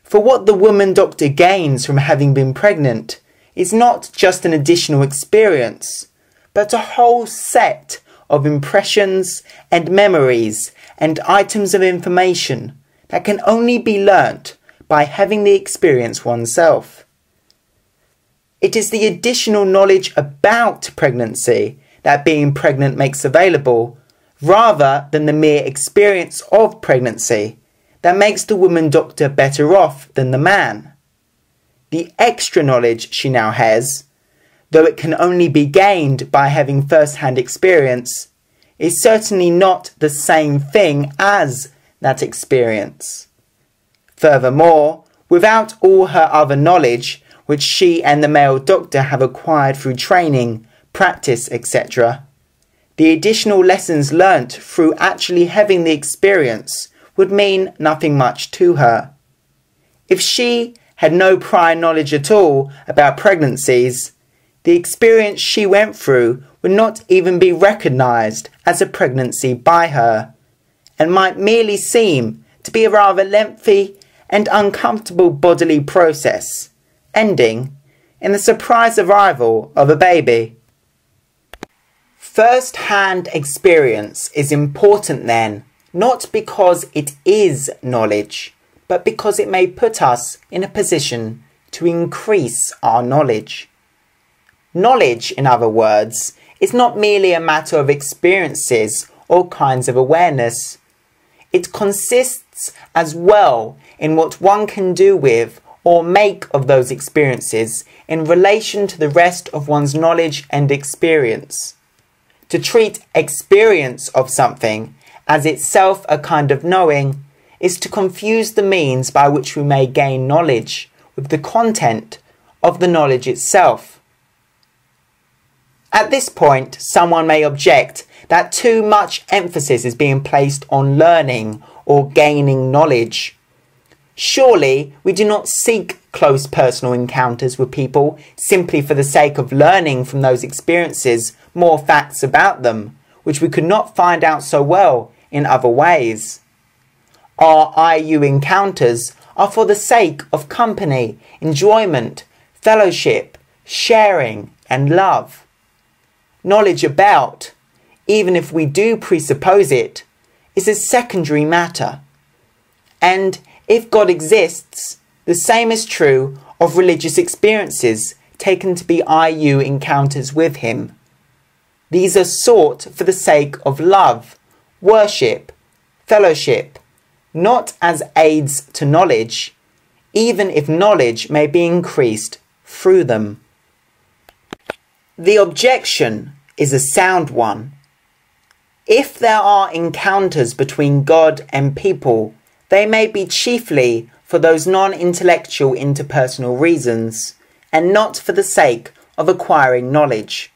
For what the woman doctor gains from having been pregnant is not just an additional experience, but a whole set of impressions and memories and items of information that can only be learnt by having the experience oneself. It is the additional knowledge about pregnancy that being pregnant makes available, rather than the mere experience of pregnancy, that makes the woman doctor better off than the man. The extra knowledge she now has, though it can only be gained by having first-hand experience, is certainly not the same thing as that experience. Furthermore, without all her other knowledge, which she and the male doctor have acquired through training, practice, etc., the additional lessons learnt through actually having the experience would mean nothing much to her. If she had no prior knowledge at all about pregnancies, the experience she went through would not even be recognised as a pregnancy by her, and might merely seem to be a rather lengthy and uncomfortable bodily process, ending in the surprise arrival of a baby. First-hand experience is important then, not because it is knowledge, but because it may put us in a position to increase our knowledge. Knowledge, in other words, is not merely a matter of experiences or kinds of awareness. It consists as well in what one can do with or make of those experiences in relation to the rest of one's knowledge and experience. To treat experience of something as itself a kind of knowing is to confuse the means by which we may gain knowledge with the content of the knowledge itself. At this point, someone may object that too much emphasis is being placed on learning or gaining knowledge. Surely we do not seek close personal encounters with people simply for the sake of learning from those experiences more facts about them, which we could not find out so well in other ways. Our IU encounters are for the sake of company, enjoyment, fellowship, sharing, and love. Knowledge about, even if we do presuppose it, is a secondary matter. And if God exists, the same is true of religious experiences taken to be IU encounters with Him. These are sought for the sake of love, worship, fellowship, not as aids to knowledge, even if knowledge may be increased through them. The objection is a sound one. If there are encounters between God and people, they may be chiefly for those non-intellectual interpersonal reasons, and not for the sake of acquiring knowledge.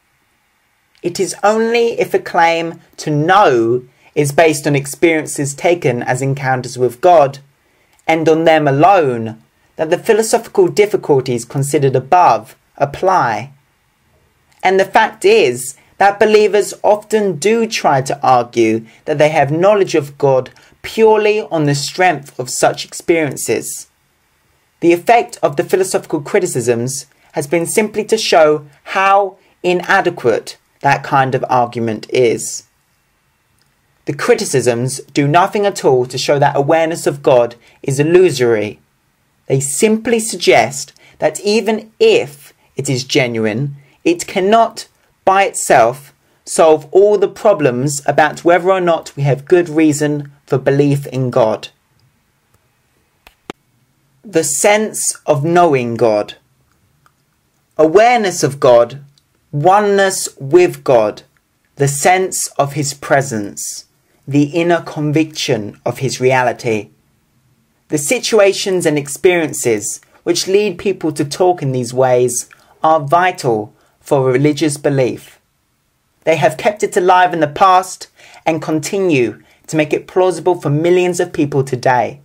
It is only if a claim to know is based on experiences taken as encounters with God, and on them alone, that the philosophical difficulties considered above apply. And the fact is that believers often do try to argue that they have knowledge of God purely on the strength of such experiences. The effect of the philosophical criticisms has been simply to show how inadequate that kind of argument is. The criticisms do nothing at all to show that awareness of God is illusory. They simply suggest that even if it is genuine, it cannot, by itself, solve all the problems about whether or not we have good reason for belief in God. The sense of knowing God. Awareness of God, oneness with God, the sense of His presence, the inner conviction of His reality. The situations and experiences which lead people to talk in these ways are vital for religious belief. They have kept it alive in the past and continue to make it plausible for millions of people today.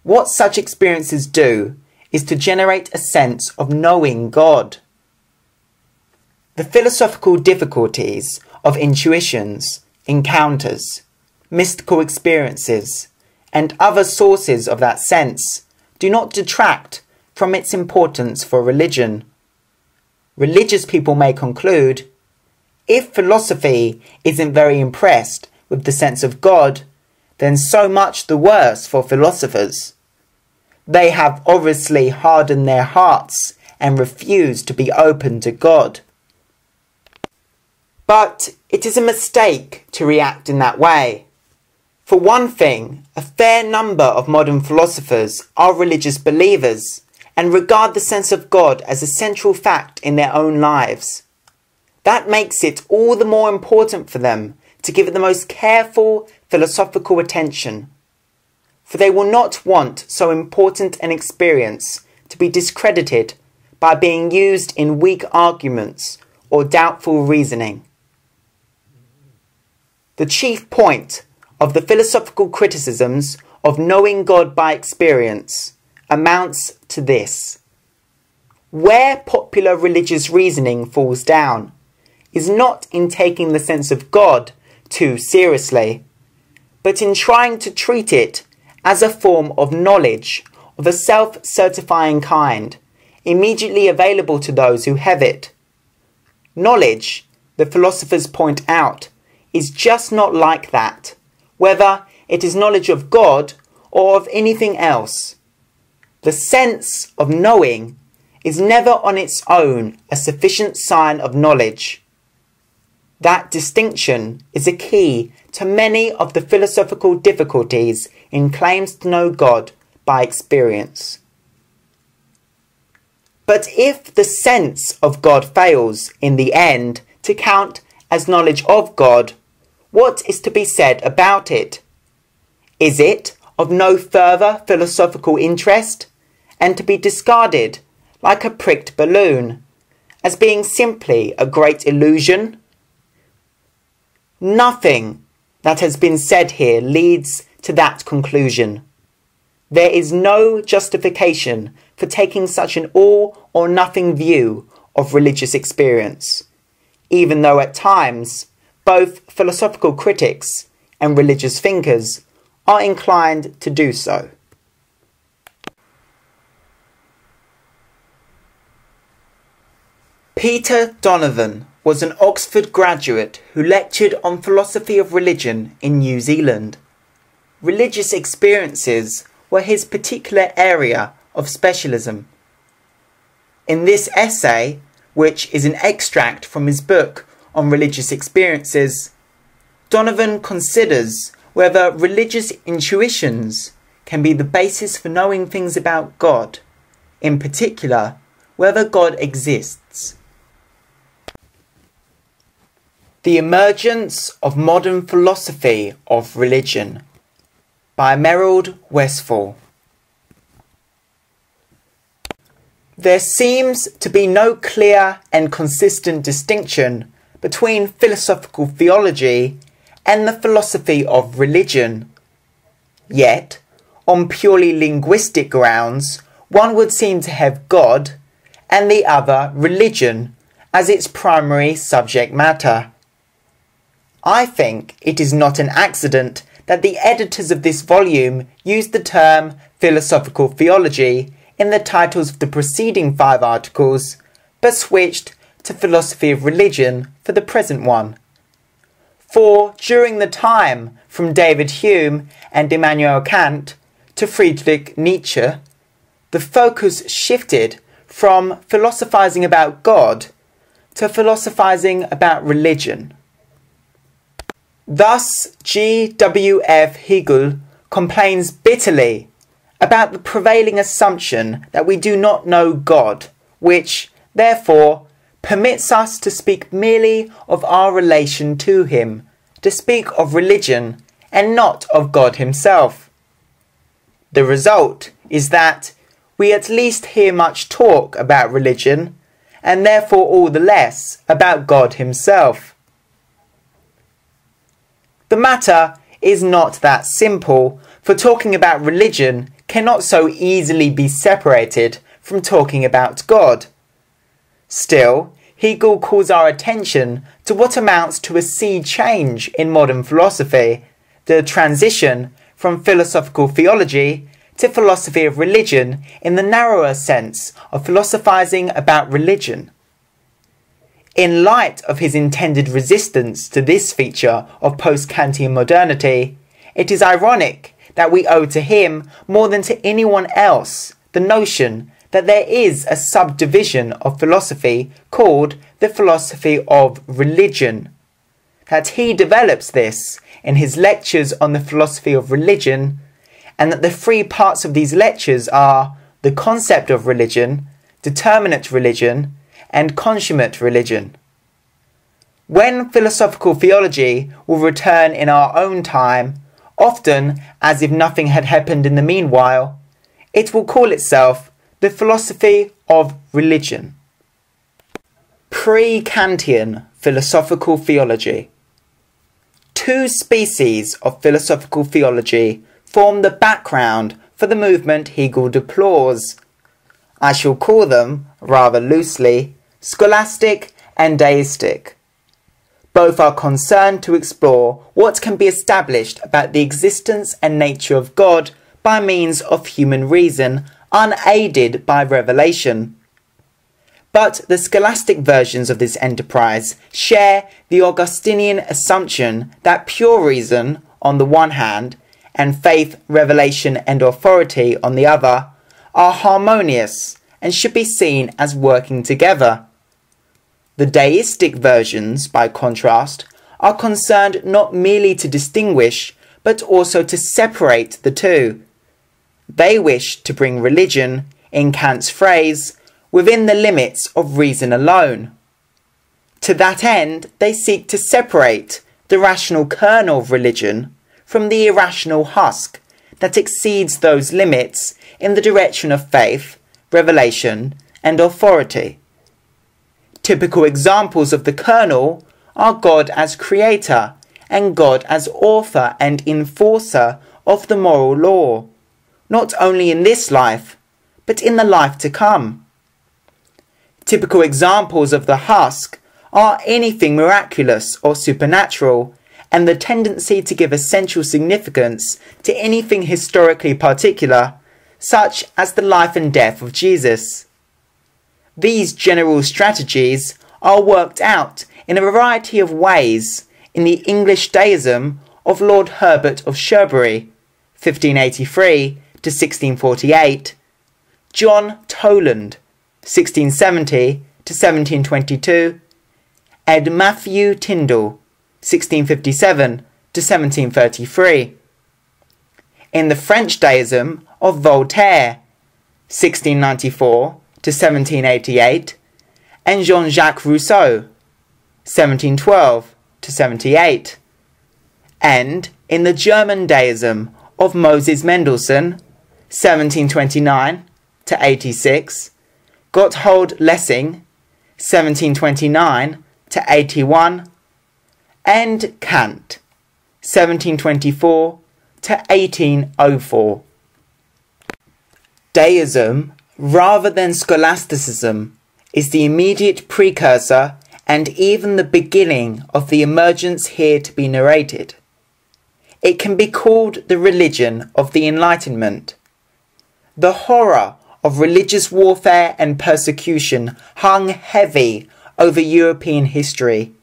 What such experiences do is to generate a sense of knowing God. The philosophical difficulties of intuitions, encounters, mystical experiences, and other sources of that sense do not detract from its importance for religion. Religious people may conclude, if philosophy isn't very impressed with the sense of God, then so much the worse for philosophers. They have obviously hardened their hearts and refused to be open to God. But it is a mistake to react in that way. For one thing, a fair number of modern philosophers are religious believers and regard the sense of God as a central fact in their own lives. That makes it all the more important for them to give it the most careful philosophical attention, for they will not want so important an experience to be discredited by being used in weak arguments or doubtful reasoning. The chief point of the philosophical criticisms of knowing God by experience amounts to this. Where popular religious reasoning falls down is not in taking the sense of God too seriously, but in trying to treat it as a form of knowledge of a self-certifying kind, immediately available to those who have it. Knowledge, the philosophers point out, is just not like that, whether it is knowledge of God or of anything else. The sense of knowing is never on its own a sufficient sign of knowledge. That distinction is a key to many of the philosophical difficulties in claims to know God by experience. But if the sense of God fails in the end to count as knowledge of God, what is to be said about it? Is it of no further philosophical interest and to be discarded like a pricked balloon as being simply a great illusion? Nothing that has been said here leads to that conclusion. There is no justification for taking such an all or nothing view of religious experience, even though at times both philosophical critics and religious thinkers are inclined to do so. Peter Donovan was an Oxford graduate who lectured on philosophy of religion in New Zealand. Religious experiences were his particular area of specialism. In this essay, which is an extract from his book on religious experiences, Donovan considers whether religious intuitions can be the basis for knowing things about God, in particular, whether God exists. The Emergence of Modern Philosophy of Religion by Westphal. There seems to be no clear and consistent distinction between philosophical theology and the philosophy of religion. Yet, on purely linguistic grounds, one would seem to have God and the other religion as its primary subject matter. I think it is not an accident that the editors of this volume used the term philosophical theology in the titles of the preceding 5 articles, but switched to philosophy of religion for the present one. For during the time from David Hume and Immanuel Kant to Friedrich Nietzsche, the focus shifted from philosophizing about God to philosophizing about religion. Thus, G.W.F. Hegel complains bitterly about the prevailing assumption that we do not know God, which, therefore, permits us to speak merely of our relation to him, to speak of religion, and not of God himself. The result is that we at least hear much talk about religion, and therefore all the less about God himself. The matter is not that simple, for talking about religion cannot so easily be separated from talking about God. Still, Hegel calls our attention to what amounts to a sea change in modern philosophy, the transition from philosophical theology to philosophy of religion in the narrower sense of philosophizing about religion. In light of his intended resistance to this feature of post-Kantian modernity, it is ironic that we owe to him, more than to anyone else, the notion that there is a subdivision of philosophy called the philosophy of religion. That he develops this in his lectures on the philosophy of religion, and that the three parts of these lectures are the concept of religion, determinate religion, and consummate religion. When philosophical theology will return in our own time, often as if nothing had happened in the meanwhile, it will call itself the philosophy of religion. Pre-Kantian philosophical theology. Two species of philosophical theology form the background for the movement Hegel deplores. I shall call them, rather loosely, scholastic and deistic. Both are concerned to explore what can be established about the existence and nature of God by means of human reason, unaided by revelation. But the scholastic versions of this enterprise share the Augustinian assumption that pure reason, on the one hand, and faith, revelation, and authority, on the other, are harmonious and should be seen as working together. The deistic versions, by contrast, are concerned not merely to distinguish, but also to separate the two. They wish to bring religion, in Kant's phrase, within the limits of reason alone. To that end, they seek to separate the rational kernel of religion from the irrational husk that exceeds those limits in the direction of faith, revelation, and authority. Typical examples of the kernel are God as creator and God as author and enforcer of the moral law, not only in this life, but in the life to come. Typical examples of the husk are anything miraculous or supernatural, and the tendency to give essential significance to anything historically particular, such as the life and death of Jesus. These general strategies are worked out in a variety of ways in the English deism of Lord Herbert of Cherbury, 1583 to 1648, John Toland, 1670 to 1722, and Matthew Tyndall, 1657 to 1733. In the French deism of Voltaire, 1694 to 1788, and Jean-Jacques Rousseau, 1712 to 78, and in the German deism of Moses Mendelssohn, 1729 to 86, Gotthold Lessing, 1729 to 81, and Kant, 1724 to 1804. Deism, rather than scholasticism, is the immediate precursor and even the beginning of the emergence here to be narrated. It can be called the religion of the Enlightenment. The horror of religious warfare and persecution hung heavy over European history,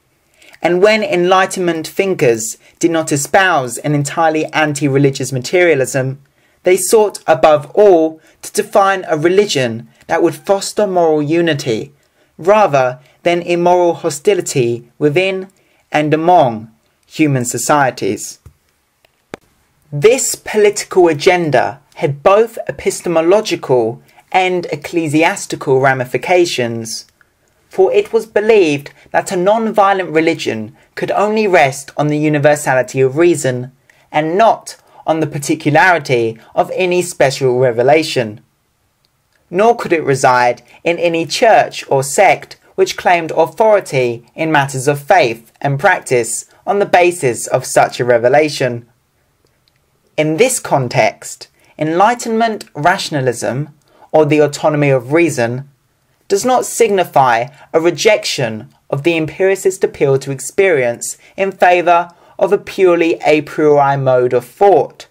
and when Enlightenment thinkers did not espouse an entirely anti-religious materialism, they sought above all to define a religion that would foster moral unity, rather than immoral hostility within and among human societies. This political agenda had both epistemological and ecclesiastical ramifications, for it was believed that a non-violent religion could only rest on the universality of reason, and not on the particularity of any special revelation. Nor could it reside in any church or sect which claimed authority in matters of faith and practice on the basis of such a revelation. In this context, Enlightenment rationalism, or the autonomy of reason, does not signify a rejection of the empiricist appeal to experience in favour of a purely a priori mode of thought.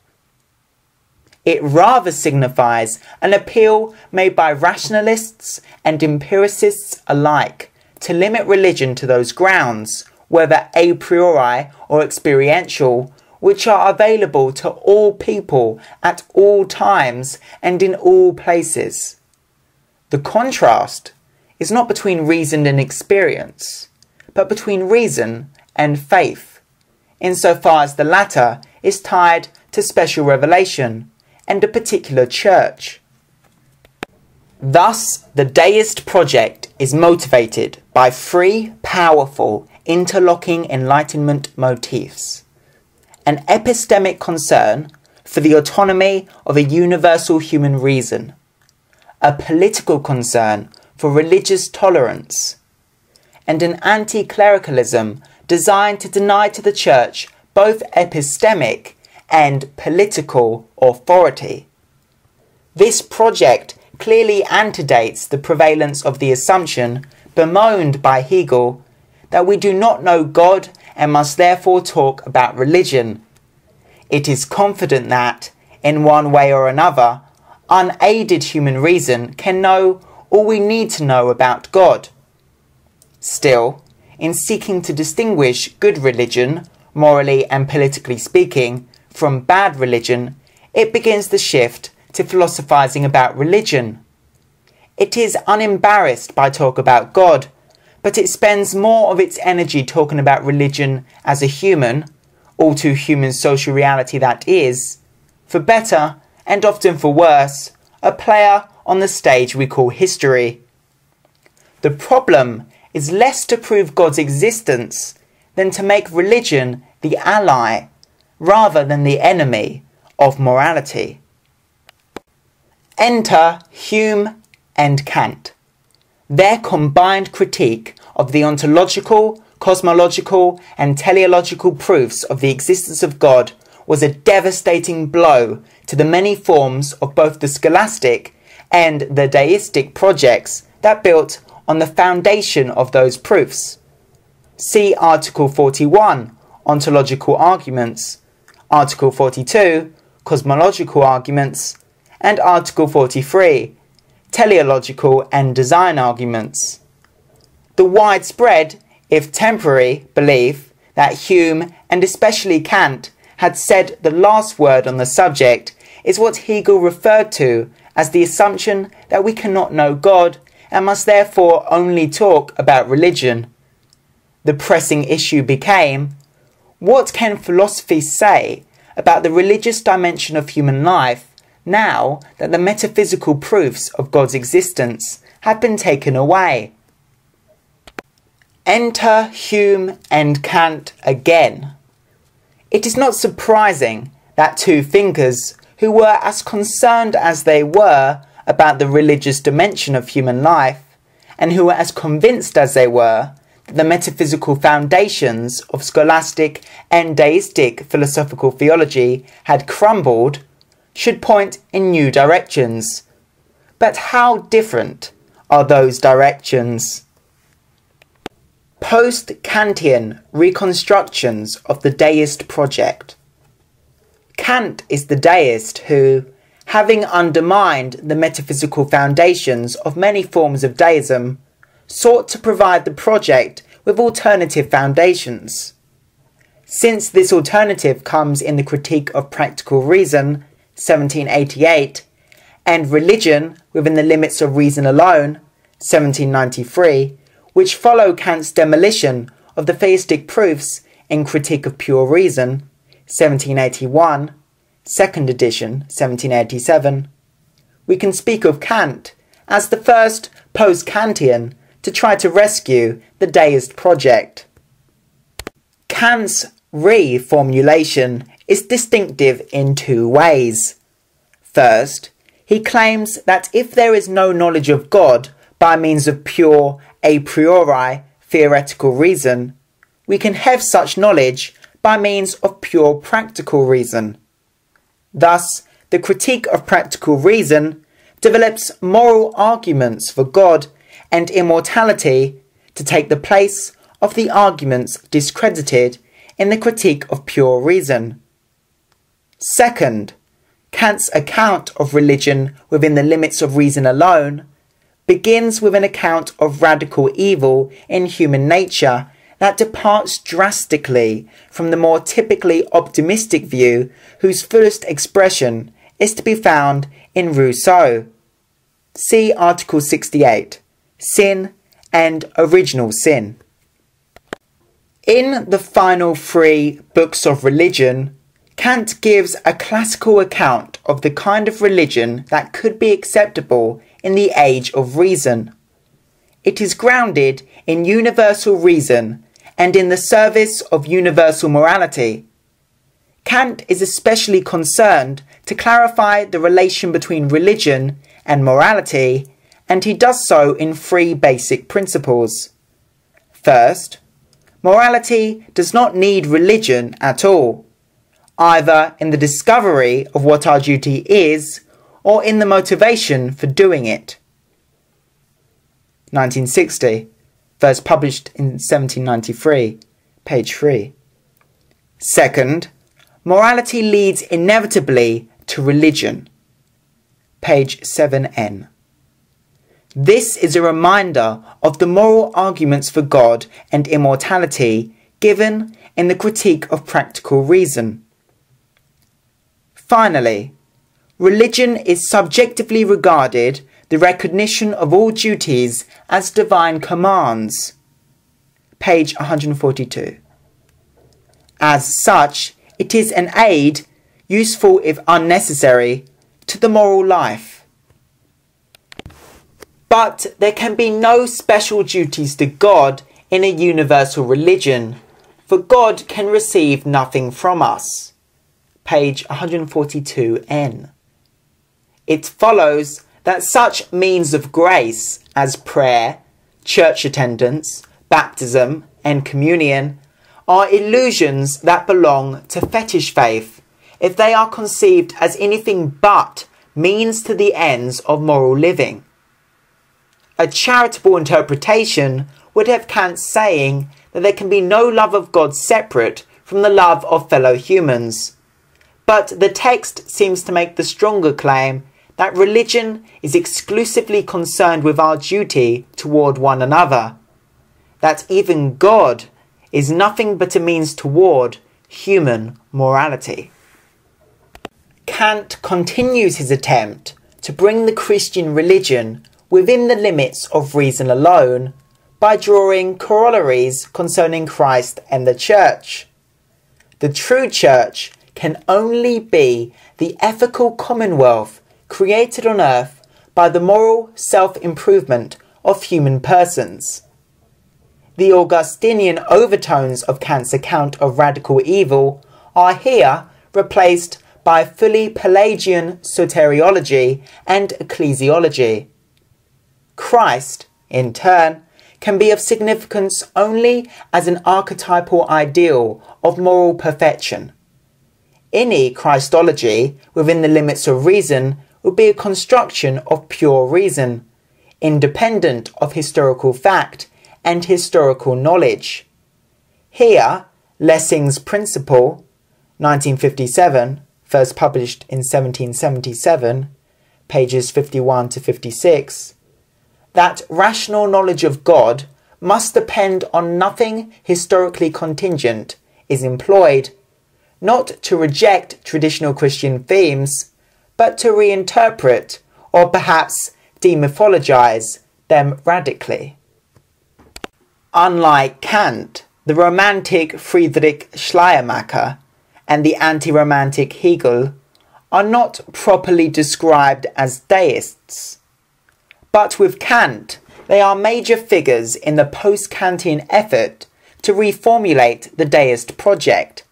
It rather signifies an appeal made by rationalists and empiricists alike to limit religion to those grounds, whether a priori or experiential, which are available to all people at all times and in all places. The contrast is not between reason and experience, but between reason and faith, insofar as the latter is tied to special revelation and a particular church. Thus, the deist project is motivated by three powerful interlocking Enlightenment motifs: an epistemic concern for the autonomy of a universal human reason, a political concern for religious tolerance, and an anti-clericalism designed to deny to the Church both epistemic and political authority. This project clearly antedates the prevalence of the assumption, bemoaned by Hegel, that we do not know God and must therefore talk about religion. It is confident that, in one way or another, unaided human reason can know all we need to know about God. Still, in seeking to distinguish good religion, morally and politically speaking, from bad religion, it begins the shift to philosophizing about religion. It is unembarrassed by talk about God, but it spends more of its energy talking about religion as a human, all too human social reality that is, for better and often for worse, a player on the stage we call history. The problem is less to prove God's existence than to make religion the ally rather than the enemy of morality. Enter Hume and Kant. Their combined critique of the ontological, cosmological and teleological proofs of the existence of God was a devastating blow to the many forms of both the scholastic and the deistic projects that built on the foundation of those proofs. See Article 41, Ontological Arguments, Article 42, Cosmological Arguments, and Article 43, Teleological and Design Arguments. The widespread, if temporary, belief that Hume, and especially Kant, had said the last word on the subject is what Hegel referred to as the assumption that we cannot know God and must therefore only talk about religion. The pressing issue became, what can philosophy say about the religious dimension of human life now that the metaphysical proofs of God's existence have been taken away? Enter Hume and Kant again. It is not surprising that two thinkers who were as concerned as they were about the religious dimension of human life, and who were as convinced as they were that the metaphysical foundations of scholastic and deistic philosophical theology had crumbled, should point in new directions. But how different are those directions? Post-Kantian reconstructions of the deist project. Kant is the deist who, having undermined the metaphysical foundations of many forms of deism, sought to provide the project with alternative foundations. Since this alternative comes in the Critique of Practical Reason, 1788, and Religion within the Limits of Reason Alone, 1793, which follow Kant's demolition of the theistic proofs in Critique of Pure Reason, 1781, second edition, 1787, we can speak of Kant as the first post-Kantian to try to rescue the deist project. Kant's reformulation is distinctive in two ways. First, he claims that if there is no knowledge of God by means of pure a priori theoretical reason, we can have such knowledge by means of pure practical reason. Thus, the critique of practical reason develops moral arguments for God and immortality to take the place of the arguments discredited in the critique of pure reason. Second, Kant's account of religion within the limits of reason alone begins with an account of radical evil in human nature that departs drastically from the more typically optimistic view whose fullest expression is to be found in Rousseau. See Article 68, Sin and Original Sin. In the final three books of religion, Kant gives a classical account of the kind of religion that could be acceptable in the age of reason. It is grounded in universal reason and in the service of universal morality. Kant is especially concerned to clarify the relation between religion and morality, and he does so in three basic principles. First, morality does not need religion at all, either in the discovery of what our duty is or in the motivation for doing it. 1960, first published in 1793, page 3. Second, morality leads inevitably to religion, page 7n. This is a reminder of the moral arguments for God and immortality given in the Critique of Practical Reason. Finally, religion is subjectively regarded the recognition of all duties as divine commands, page 142. As such, it is an aid, useful if unnecessary, to the moral life. But there can be no special duties to God in a universal religion, for God can receive nothing from us, page 142n. It follows that such means of grace as prayer, church attendance, baptism, and communion are illusions that belong to fetish faith if they are conceived as anything but means to the ends of moral living. A charitable interpretation would have Kant saying that there can be no love of God separate from the love of fellow humans. But the text seems to make the stronger claim that religion is exclusively concerned with our duty toward one another, that even God is nothing but a means toward human morality. Kant continues his attempt to bring the Christian religion within the limits of reason alone by drawing corollaries concerning Christ and the Church. The true Church can only be the ethical commonwealth created on earth by the moral self-improvement of human persons. The Augustinian overtones of Kant's account of radical evil are here replaced by fully Pelagian soteriology and ecclesiology. Christ, in turn, can be of significance only as an archetypal ideal of moral perfection. Any Christology within the limits of reason would be a construction of pure reason, independent of historical fact and historical knowledge. Here, Lessing's principle, 1957, first published in 1777, pages 51 to 56, that rational knowledge of God must depend on nothing historically contingent, is employed, not to reject traditional Christian themes, but to reinterpret, or perhaps demythologize, them radically. Unlike Kant, the romantic Friedrich Schleiermacher and the anti-romantic Hegel are not properly described as deists. But with Kant, they are major figures in the post-Kantian effort to reformulate the deist project.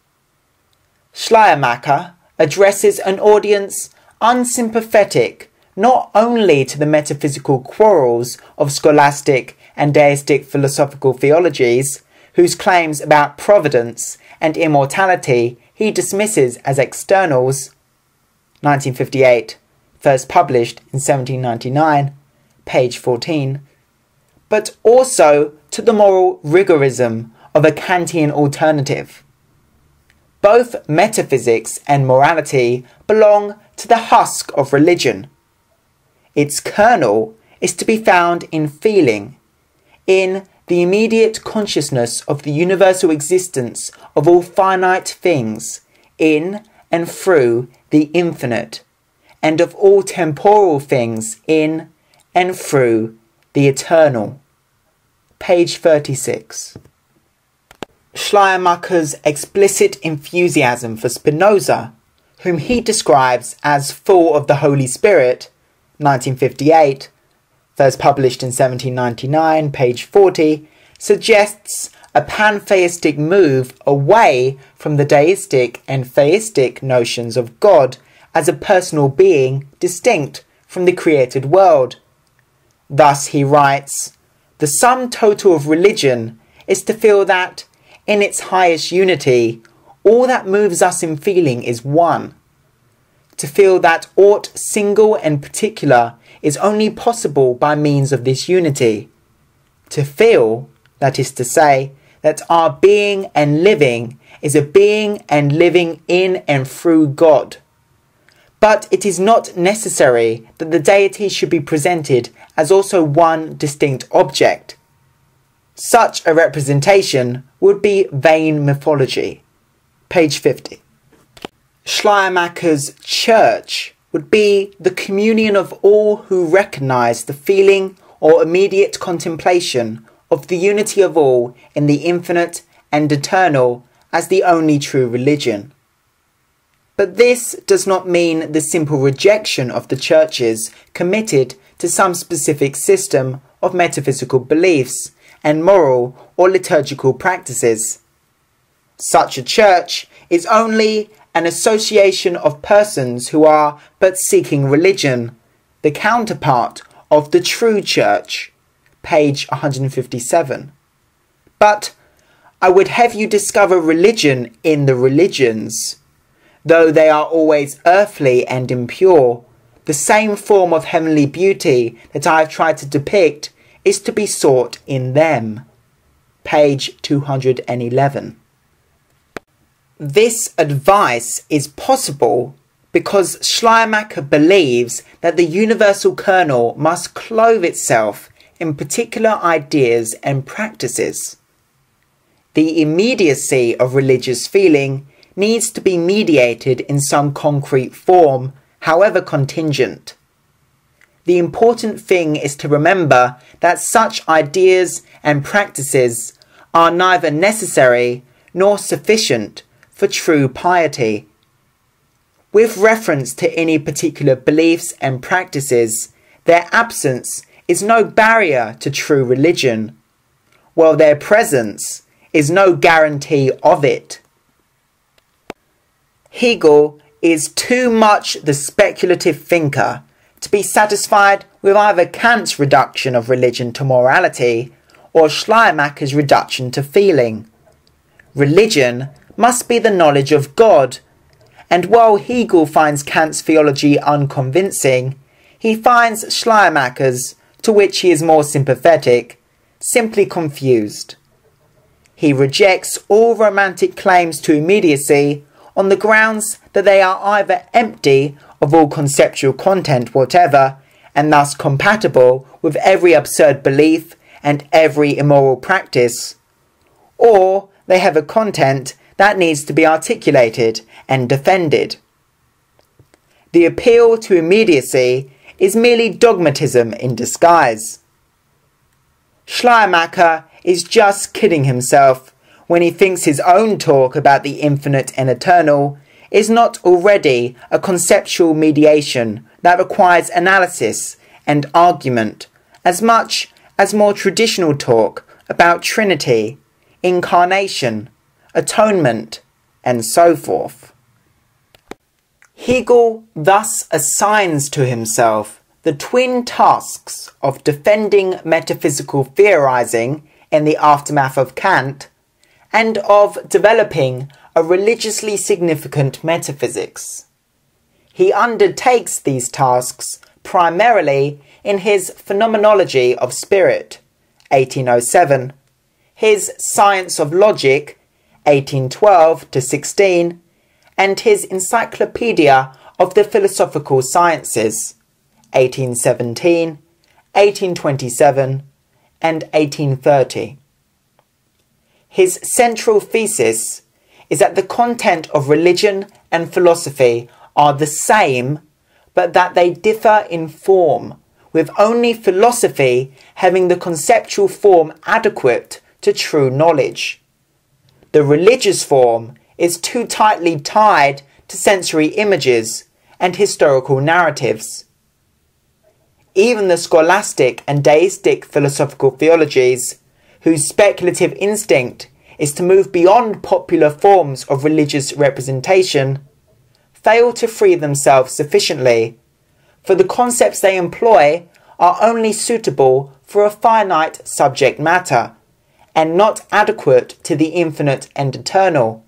Schleiermacher addresses an audience unsympathetic not only to the metaphysical quarrels of scholastic and deistic philosophical theologies, whose claims about providence and immortality he dismisses as externals, 1958, first published in 1799, page 14, but also to the moral rigorism of a Kantian alternative. Both metaphysics and morality belong to the husk of religion. Its kernel is to be found in feeling, in the immediate consciousness of the universal existence of all finite things, in and through the infinite, and of all temporal things in and through the eternal. Page 36. Schleiermacher's explicit enthusiasm for Spinoza, whom he describes as full of the Holy Spirit, 1958, first published in 1799, page 40, suggests a pantheistic move away from the deistic and theistic notions of God as a personal being distinct from the created world. Thus he writes, "The sum total of religion is to feel that, in its highest unity, all that moves us in feeling is one. To feel that aught single and particular is only possible by means of this unity. To feel, that is to say, that our being and living is a being and living in and through God. But it is not necessary that the deity should be presented as also one distinct object. Such a representation would be vain mythology." Page 50. Schleiermacher's church would be the communion of all who recognise the feeling or immediate contemplation of the unity of all in the infinite and eternal as the only true religion. But this does not mean the simple rejection of the churches committed to some specific system of metaphysical beliefs and moral or liturgical practices. Such a church is only an association of persons who are but seeking religion, the counterpart of the true church, page 157. But I would have you discover religion in the religions. Though they are always earthly and impure, the same form of heavenly beauty that I have tried to depict is to be sought in them. Page 211. This advice is possible because Schleiermacher believes that the universal kernel must clothe itself in particular ideas and practices. The immediacy of religious feeling needs to be mediated in some concrete form, however contingent. The important thing is to remember that such ideas and practices are neither necessary nor sufficient for true piety. With reference to any particular beliefs and practices, their absence is no barrier to true religion, while their presence is no guarantee of it. Hegel is too much the speculative thinker to be satisfied with either Kant's reduction of religion to morality or Schleiermacher's reduction to feeling. Religion must be the knowledge of God, and while Hegel finds Kant's theology unconvincing, he finds Schleiermacher's, to which he is more sympathetic, simply confused. He rejects all romantic claims to immediacy on the grounds that they are either empty of all conceptual content whatever, and thus compatible with every absurd belief and every immoral practice, or they have a content that needs to be articulated and defended. The appeal to immediacy is merely dogmatism in disguise. Schleiermacher is just kidding himself when he thinks his own talk about the infinite and eternal is not already a conceptual mediation that requires analysis and argument as much as more traditional talk about Trinity, incarnation, atonement, and so forth. Hegel thus assigns to himself the twin tasks of defending metaphysical theorizing in the aftermath of Kant, and of developing a religiously significant metaphysics. He undertakes these tasks primarily in his Phenomenology of Spirit, 1807, his Science of Logic, 1812-16, and his Encyclopedia of the Philosophical Sciences, 1817, 1827, and 1830. His central thesis is that the content of religion and philosophy are the same, but that they differ in form, with only philosophy having the conceptual form adequate to true knowledge. The religious form is too tightly tied to sensory images and historical narratives. Even the scholastic and deistic philosophical theologies, whose speculative instinct is to move beyond popular forms of religious representation, fail to free themselves sufficiently, for the concepts they employ are only suitable for a finite subject matter, and not adequate to the infinite and eternal.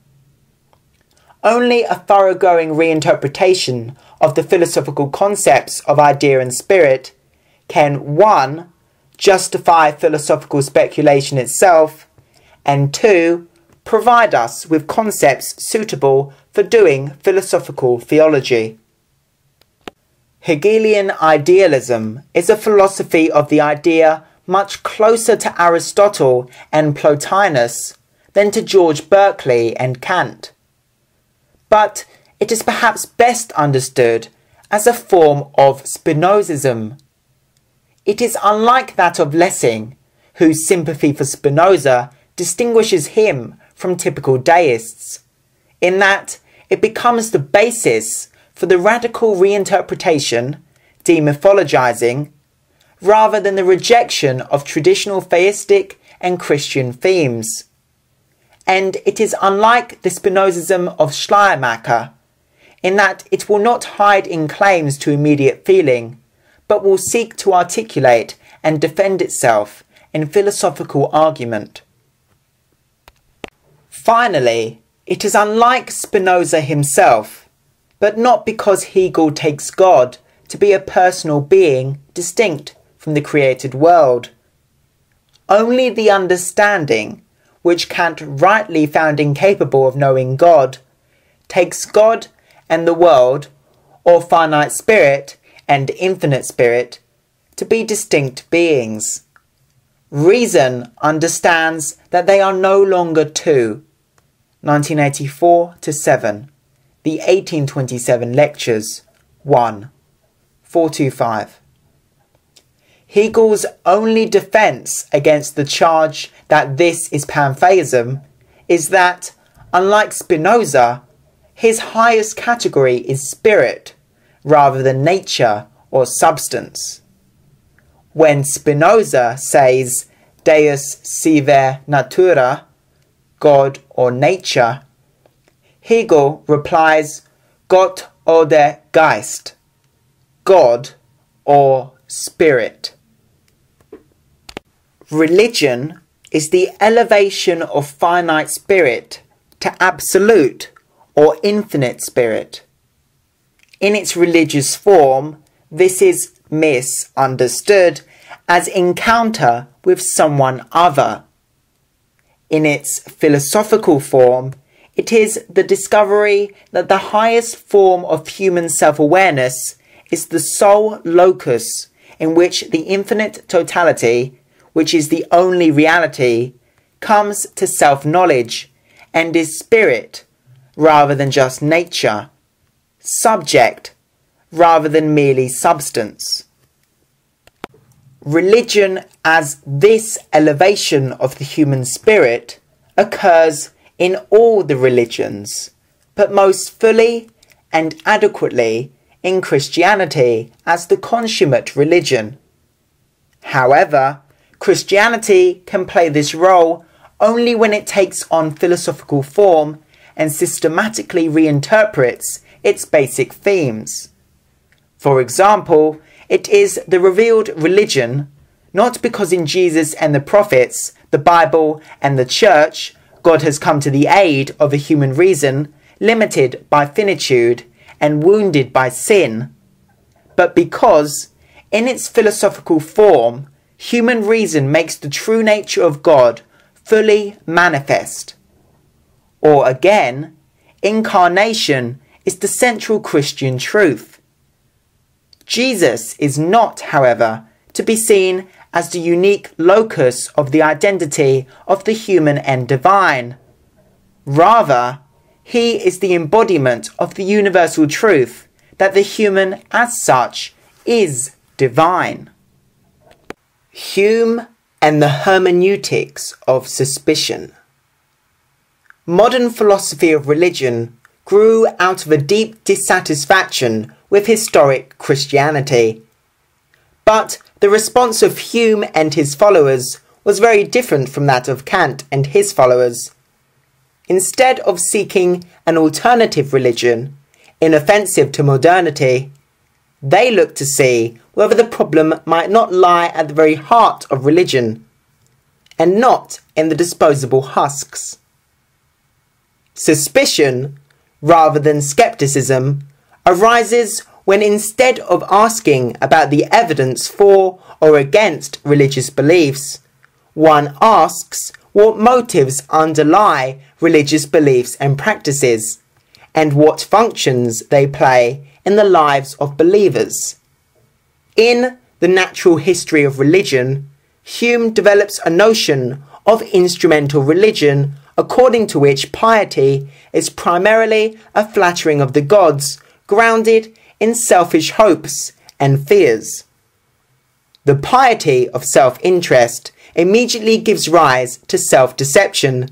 Only a thoroughgoing reinterpretation of the philosophical concepts of idea and spirit can 1. Justify philosophical speculation itself, and 2. Provide us with concepts suitable for doing philosophical theology. Hegelian idealism is a philosophy of the idea much closer to Aristotle and Plotinus than to George Berkeley and Kant. But it is perhaps best understood as a form of Spinozism. It is unlike that of Lessing, whose sympathy for Spinoza distinguishes him from typical deists, in that it becomes the basis for the radical reinterpretation, demythologizing, rather than the rejection of traditional theistic and Christian themes. And it is unlike the Spinozism of Schleiermacher, in that it will not hide in claims to immediate feeling, but will seek to articulate and defend itself in philosophical argument. Finally, it is unlike Spinoza himself, but not because Hegel takes God to be a personal being distinct from the created world. Only the understanding, which Kant rightly found incapable of knowing God, takes God and the world, or finite spirit and infinite spirit, to be distinct beings. Reason understands that they are no longer two. 1984-7, the 1827 Lectures, 1, 425. Hegel's only defence against the charge that this is pantheism is that, unlike Spinoza, his highest category is spirit, rather than nature or substance. When Spinoza says Deus sive natura, God or nature, Hegel replies Gott oder Geist, God or spirit. Religion is the elevation of finite spirit to absolute or infinite spirit. In its religious form, this is misunderstood as encounter with someone other. In its philosophical form, it is the discovery that the highest form of human self-awareness is the sole locus in which the infinite totality, which is the only reality, comes to self-knowledge and is spirit rather than just nature, subject rather than merely substance. Religion as this elevation of the human spirit occurs in all the religions, but most fully and adequately in Christianity as the consummate religion. However, Christianity can play this role only when it takes on philosophical form and systematically reinterprets its basic themes. For example, it is the revealed religion, not because in Jesus and the prophets, the Bible and the Church, God has come to the aid of a human reason limited by finitude and wounded by sin, but because, in its philosophical form, human reason makes the true nature of God fully manifest. Or again, incarnation is the central Christian truth. Jesus is not, however, to be seen as the unique locus of the identity of the human and divine. Rather, he is the embodiment of the universal truth that the human as such is divine. Hume and the hermeneutics of suspicion. Modern philosophy of religion grew out of a deep dissatisfaction with historic Christianity. But the response of Hume and his followers was very different from that of Kant and his followers. Instead of seeking an alternative religion, inoffensive to modernity, they looked to see whether the problem might not lie at the very heart of religion, and not in the disposable husks. Suspicion, rather than skepticism, arises when instead of asking about the evidence for or against religious beliefs, one asks what motives underlie religious beliefs and practices, and what functions they play in the lives of believers. In The Natural History of Religion, Hume develops a notion of instrumental religion according to which piety is primarily a flattering of the gods grounded in selfish hopes and fears. The piety of self-interest immediately gives rise to self-deception,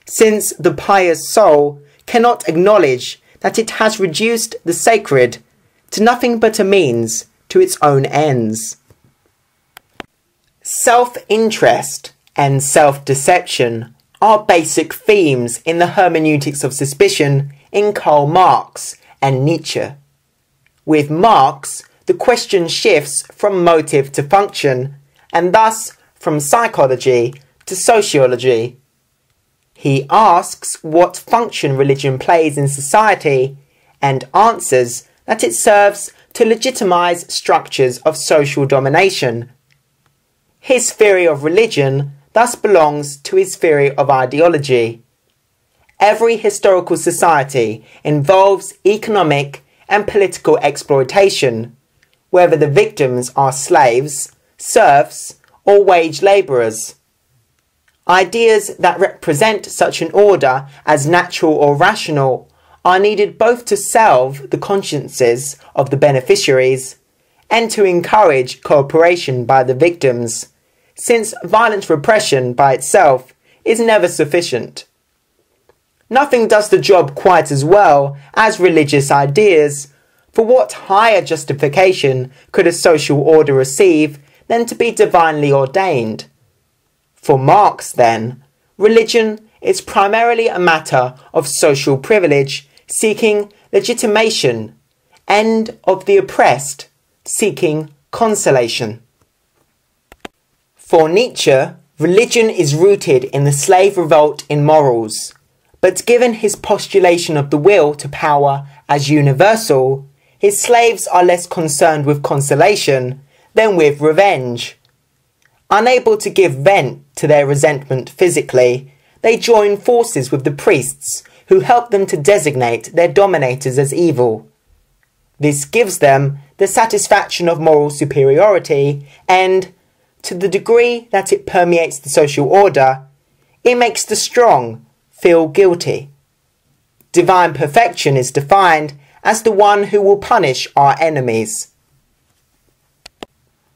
since the pious soul cannot acknowledge that it has reduced the sacred to nothing but a means to its own ends. Self-interest and self-deception are basic themes in the hermeneutics of suspicion in Karl Marx and Nietzsche. With Marx, the question shifts from motive to function, and thus from psychology to sociology. He asks what function religion plays in society, and answers that it serves to legitimize structures of social domination. His theory of religion thus belongs to his theory of ideology. Every historical society involves economic and political exploitation, whether the victims are slaves, serfs, or wage labourers. Ideas that represent such an order as natural or rational are needed both to salve the consciences of the beneficiaries and to encourage cooperation by the victims, since violent repression by itself is never sufficient. Nothing does the job quite as well as religious ideas, for what higher justification could a social order receive than to be divinely ordained? For Marx, then, religion is primarily a matter of social privilege seeking legitimation, and of the oppressed seeking consolation. For Nietzsche, religion is rooted in the slave revolt in morals, but given his postulation of the will to power as universal, his slaves are less concerned with consolation than with revenge. Unable to give vent to their resentment physically, they join forces with the priests who help them to designate their dominators as evil. This gives them the satisfaction of moral superiority, and, to the degree that it permeates the social order, it makes the strong feel guilty. Divine perfection is defined as the one who will punish our enemies.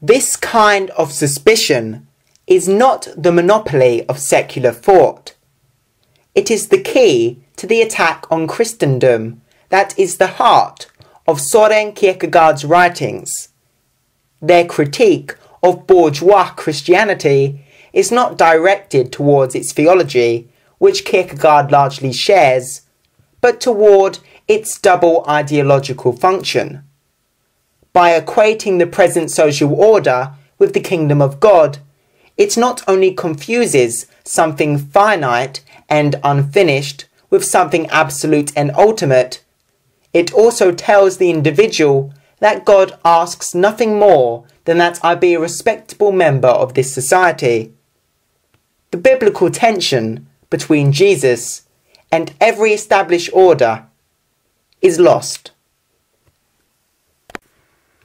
This kind of suspicion is not the monopoly of secular thought. It is the key to the attack on Christendom that is the heart of Søren Kierkegaard's writings. Their critique of bourgeois Christianity is not directed towards its theology, which Kierkegaard largely shares, but toward its double ideological function. By equating the present social order with the kingdom of God, It not only confuses something finite and unfinished with something absolute and ultimate, it also tells the individual that God asks nothing more than that I be a respectable member of this society. The biblical tension between Jesus and every established order is lost.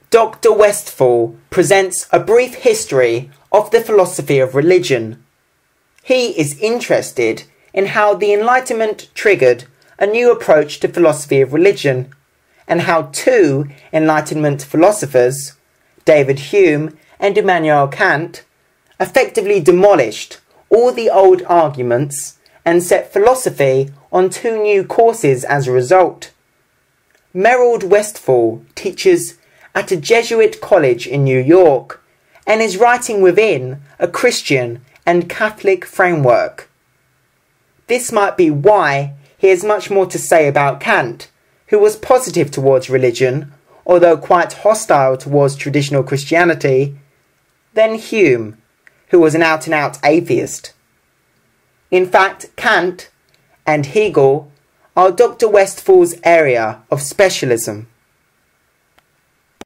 Dr. Westphal presents a brief history of the philosophy of religion. He is interested in how the Enlightenment triggered a new approach to philosophy of religion, and how two Enlightenment philosophers, David Hume and Immanuel Kant, effectively demolished all the old arguments and set philosophy on two new courses as a result. Merrill Westphal teaches at a Jesuit college in New York and is writing within a Christian and Catholic framework. This might be why he has much more to say about Kant, who was positive towards religion, although quite hostile towards traditional Christianity, than Hume, who was an out-and-out atheist. In fact, Kant and Hegel are Dr. Westphal's area of specialism.